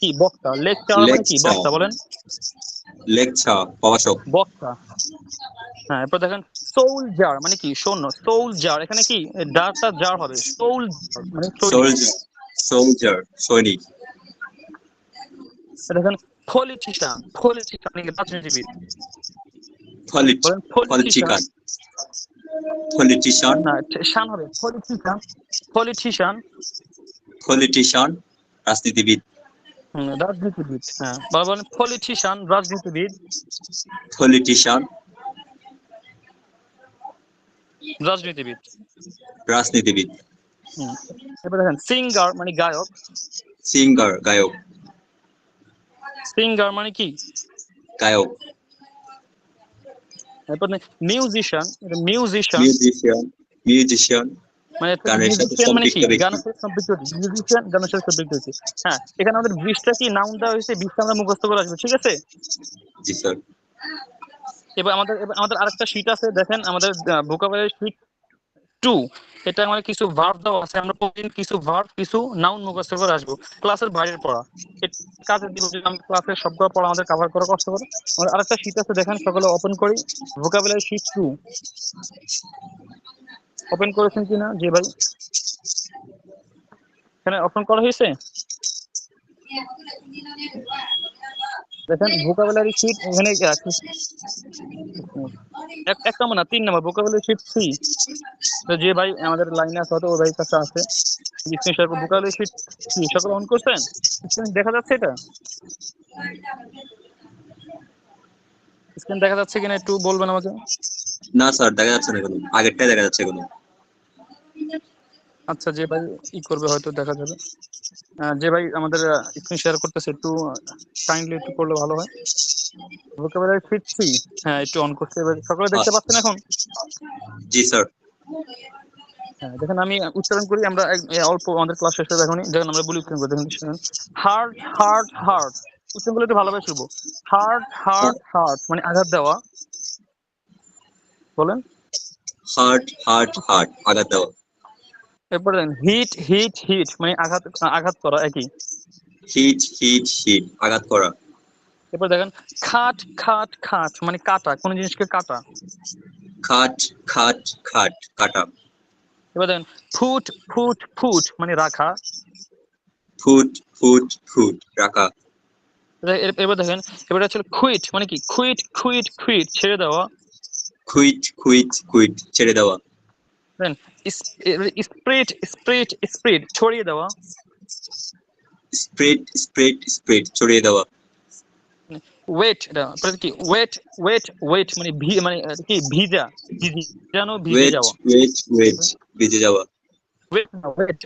কি? বক্তা। লেকচারার মানে কি? বক্তা। বলেন প্রভাষক। বক্তা। হ্যাঁ, এরপর দেখেন সোলজার মানে কি? সৈন্য। সোলজার এখানে কি ডাটা জার হবে। সোলজার মানে সৈনিক। দেখেন পলিটিশিয়ান। পলিটিশিয়ান মানে রাজনীতিবিদ। পলিটিশিয়ান না, শান হবে পলিটিশিয়ান। রাজনীতিবিদ। রাজনীতিবিদ। হ্যাঁ, বলেন পলিটিশিয়ান রাজনীতিবিদ। রাজনীতিবিদ। এবার দেখেন সিঙ্গার মানে গায়ক। গায়ক। সিঙ্গার মানে কি? গায়ক। এরপর মিউজিশিয়ান। মানে মানে কি? গানের সাথে সম্পৃক্ত। মিউজিশিয়ান গানের সাথে সম্পৃক্ত হয়েছে। হ্যাঁ, এখানে আমাদের 20টা কি নাউন দেওয়া হয়েছে, 20টা আমরা মুখস্থ করে আসবো, ঠিক আছে? জি স্যার। এবার আমাদের আরেকটা শীট আছে, দেখেন আমাদের ভোকাবুলারি শীট 2। এটা আমাদের কিছু ভার্ব দেওয়া আছে, আমরা প্রতিদিন কিছু ভার্ব কিছু নাউন মুখস্থ করে আসবো, ক্লাসের বাইরের পড়া। কাজে দিব যদি আমরা ক্লাসের সবগুলো পড়া আমাদের কভার করা কষ্ট করে। আমাদের আরেকটা শীট আছে, দেখেন সকলে ওপেন করি। ভোকাবুলারি শীট 2 ওপেন করেছেন কিনা? জি ভাই, এখানে ওপেন করা হয়েছে। দেখেন ভোকাবুলারি শীট এখানে এক নম্বর না 3 নম্বর ভোকাবুলারি শীট 3। তো যে ভাই আমাদের লাইনে আছে হয়তো ওই ভাই কাছে আছে ভোকাবুলারি শীট 3 সকলে অন করছেন? দেখা যাচ্ছে এটা? স্ক্রিন দেখা যাচ্ছে কিনা একটু বলবেন আমাকে। না স্যার, দেখা যাচ্ছে না কোনো, আগেরটাই দেখা যাচ্ছে কোনো। আচ্ছা, যে ভাই করবে হয়তো দেখা যাবে। যে ভাই আমাদের স্ক্রিন শেয়ার করতেছে একটু কাইন্ডলি একটু করলে ভালো হয়। ভোকাবুলারি ফিট 3 হ্যাঁ একটু অন করতে এবার সকলে দেখতে পাচ্ছেন এখন? জি স্যার। হ্যাঁ দেখেন আমি উচ্চারণ করি, আমরা অল্প আমাদের ক্লাস শেষ হবে এখনই। দেখেন আমরা বলি উচ্চারণ করি, দেখেন শুনুন। হার্ট হার্ট হার্ট, উচ্চারণ করলে একটু ভালোভাবে শুনবো। হার্ট হার্ট হার্ট মানে আঘাত দেওয়া। বলেন। হার্ট হার্ট হার্ট, আঘাত দেওয়া। এরপরে দেখেন হিট হিট হিট মানে আঘাত আঘাত করা একই। হিট হিট হিট, আঘাত করা। এরপর দেখেন খাট খাট খাট মানে কাটা, কোনো জিনিসকে কাটা। খাট খাট খাট, কাটা। এবার দেখেন ফুট ফুট ফুট মানে রাখা। ফুট ফুট ফুট, রাখা। এবার দেখেন এবার হচ্ছে কুইট মানে কি কুইট কুইট কুইট ছেড়ে দেওয়া। কুইট কুইট কুইট, ছেড়ে দেওয়া। দেন স্প্রেড স্প্রেড স্প্রেড ছড়িয়ে দেওয়া। স্প্রেড স্প্রেড স্প্রেড, ছড়িয়ে দেওয়া। ওয়েট এটা কি ওয়েট ওয়েট ওয়েট মানে মানে কি ভিজা ভিজানো ভিজে ওয়েট যাওয়া। ওয়েট ওয়েট, ভিজে যাওয়া। Wet wet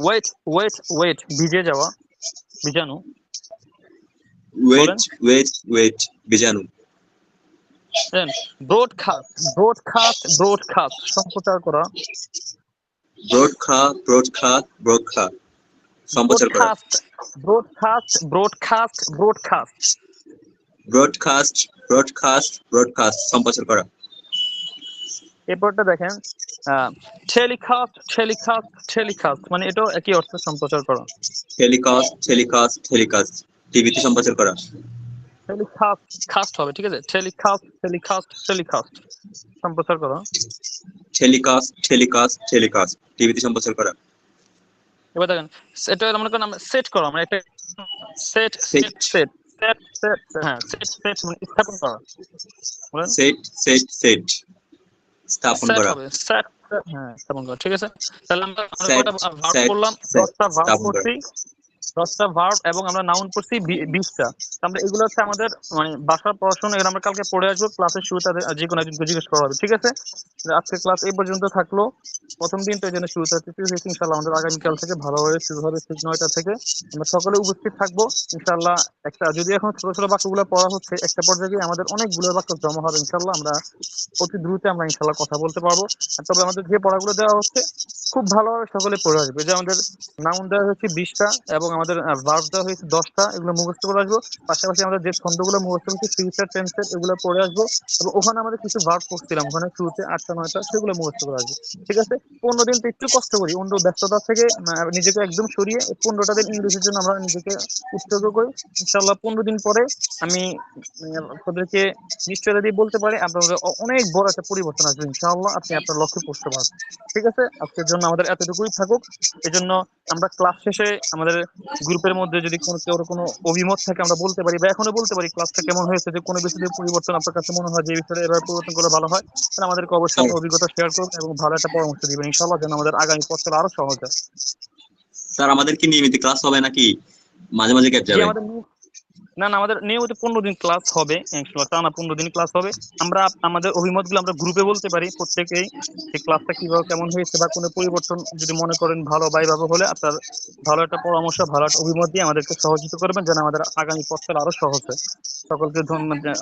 wet wet wet ভিজে যাওয়া ভিজানো। ওয়েট ওয়েট ওয়েট, ভিজানো। দেন ব্রডকাস্ট ব্রডকাস্ট ব্রডকাস্ট সম্প্রচার করা। ব্রডকাস্ট ব্রডকাস্ট, সম্প্রচার করা। Broadcast broadcast broadcast broadcast broadcast broadcast, সম্প্রচার করা। এরপরটা দেখেন টেলিকাস্ট টেলিকাস্ট টেলিকাস্ট মানে এটাও একই অর্থ সম্প্রচার করা। টেলিকাস্ট টেলিকাস্ট টেলিকাস্ট, টিভিতে সম্প্রচার করা। টেলিকাস্ট কাস্ট হবে, ঠিক আছে। টেলিকাস্ট টেলিকাস্ট টেলিকাস্ট সম্প্রচার করা। টেলিকাস্ট টেলিকাস্ট টেলিকাস্ট, টিভিতে সম্প্রচার করা। এবার দেখেন এটা মনে করেন আমরা সেট করা, মানে একটা set set set set set হ্যাঁ সেট সেট মানে স্থাপন করা। বলেন সেট সেট সেট, স্থাপন সেট করা। হবে সেট হ্যাঁ স্থাপন করা, ঠিক আছে। তাহলে আমরা সেট কয়টা ভার্ব সেট করলাম? সেট, 10টা ভার্ব স্থাপন করা। করছি, 10টা ভার্ব এবং আমরা নাউন পড়ছি 20টা। আমরা এগুলো হচ্ছে আমাদের মানে বাসার পড়াশোনা, এগুলো আমরা কালকে পড়ে আসবো ক্লাসের শুরুতে, যে কোনো একজনকে জিজ্ঞেস করা হবে, ঠিক আছে। আজকে ক্লাস এই পর্যন্ত থাকলো। প্রথম দিন তো এই জন্য শুরুতে হচ্ছে, ইনশাল্লাহ আমাদের আগামীকাল থেকে ভালোভাবে শুরু হবে ঠিক 9টা থেকে। আমরা সকলে উপস্থিত থাকবো ইনশাল্লাহ। একটা যদি এখন ছোট ছোট বাক্যগুলো পড়া হচ্ছে, একটা পর্যায়ে গিয়ে আমাদের অনেকগুলো বাক্য জমা হবে ইনশাল্লাহ। আমরা অতি দ্রুত আমরা ইনশাল্লাহ কথা বলতে পারবো। আর তবে আমাদের যে পড়াগুলো দেওয়া হচ্ছে খুব ভালোভাবে সকলে পড়ে আসবে। যে আমাদের নাউন দেওয়া হয়েছে 20টা এবং আমাদের ভার্ব দেওয়া হয়েছে 10টা, এগুলো মুখস্থ করে আসবো। পাশাপাশি আমরা যে ছন্দগুলো মুখস্থ করছি ফিউচার টেন্সের, এগুলো পড়ে আসবো। এবং ওখানে আমাদের কিছু ভার্ব পড়ছিলাম ওখানে শুরুতে 8টা 9টা, সেগুলো মুখস্থ করে আসবো, ঠিক আছে। 15 দিন তো একটু কষ্ট করি, অন্য ব্যস্ততা থেকে নিজেকে একদম সরিয়ে 15টা দিন ইংরেজির জন্য আমরা নিজেকে উৎসর্গ করি। ইনশাল্লাহ 15 দিন পরে আমি আপনাদেরকে নিশ্চয়তা দিয়ে বলতে পারি আপনাদের অনেক বড় একটা পরিবর্তন আসবে ইনশাআল্লাহ। আপনি আপনার লক্ষ্যে পৌঁছতে পারবেন, ঠিক আছে। আজকের জন্য আমাদের এতটুকুই থাকুক। এজন্য আমরা ক্লাস শেষে আমাদের গ্রুপের মধ্যে যদি কোনো অভিমত থাকে আমরা বলতে পারি, বা এখনো বলতে পারি ক্লাসটা কেমন হয়েছে, যে কোনো বিষয়ে পরিবর্তন আপনার কাছে মনে হয় যে বিষয়ে এবার পরিবর্তন করে ভালো হয়, তাহলে আমাদেরকে অবশ্যই আপনার অভিজ্ঞতা শেয়ার করুন এবং ভালো একটা পরামর্শ দিবেন ইনশাআল্লাহ, যেন আমাদের আগামী পথ চলা আরো সহজ হয়। স্যার আমাদের কি নিয়মিত ক্লাস হবে নাকি মাঝে মাঝে গ্যাপ যাবে? না না, আমাদের নিয়মিত 15 দিন ক্লাস হবে ইনশাআল্লাহ, টানা 15 দিন ক্লাস হবে। আমরা আমাদের অভিমতগুলো আমরা গ্রুপে বলতে পারি প্রত্যেকেই, যে ক্লাসটা কিভাবে কেমন হয়েছে বা কোনো পরিবর্তন যদি মনে করেন ভালো বা এইভাবে হলে আপনার ভালো একটা পরামর্শ ভালো একটা অভিমত দিয়ে আমাদেরকে সহযোগিতা করবেন, যেন আমাদের আগামী পথ চলা আরো সহজ হয়। সকলকে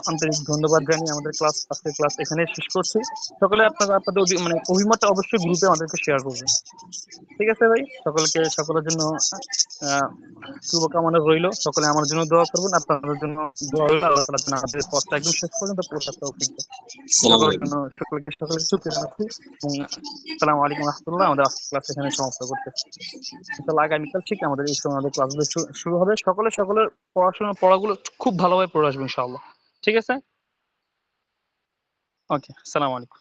আন্তরিক ধন্যবাদ জানিয়ে আমাদের আজকের ক্লাস এখানে শেষ করছি। সকলে আপনাদের মানে অভিমতটা অবশ্যই গ্রুপে আমাদেরকে শেয়ার করবেন, ঠিক আছে ভাই। সকলের জন্য শুভকামনা রইল। সকলে আমার জন্য দোয়া করবেন, আপনাদের জন্য দোয়া রইল। আল্লাহ তাআলা যেন আমাদের পথটা একদম শেষ পর্যন্ত পৌঁছাতে তৌফিক দেন। সকলের জন্য সকলকে শুকরিয়া জানাচ্ছি। আসসালামু আলাইকুম ওয়া রাহমাতুল্লাহ। আমাদের আজকের ক্লাস এখানে সমাপ্ত করতে। ইনশাআল্লাহ আগামীকাল ঠিক আমাদের এই সময় আমাদের ক্লাসগুলো শুরু হবে। সকলের পড়াগুলো খুব ভালোভাবে পড়ে আসবে ইনশাআল্লাহ, ঠিক আছে। ওকে, আসসালামু আলাইকুম।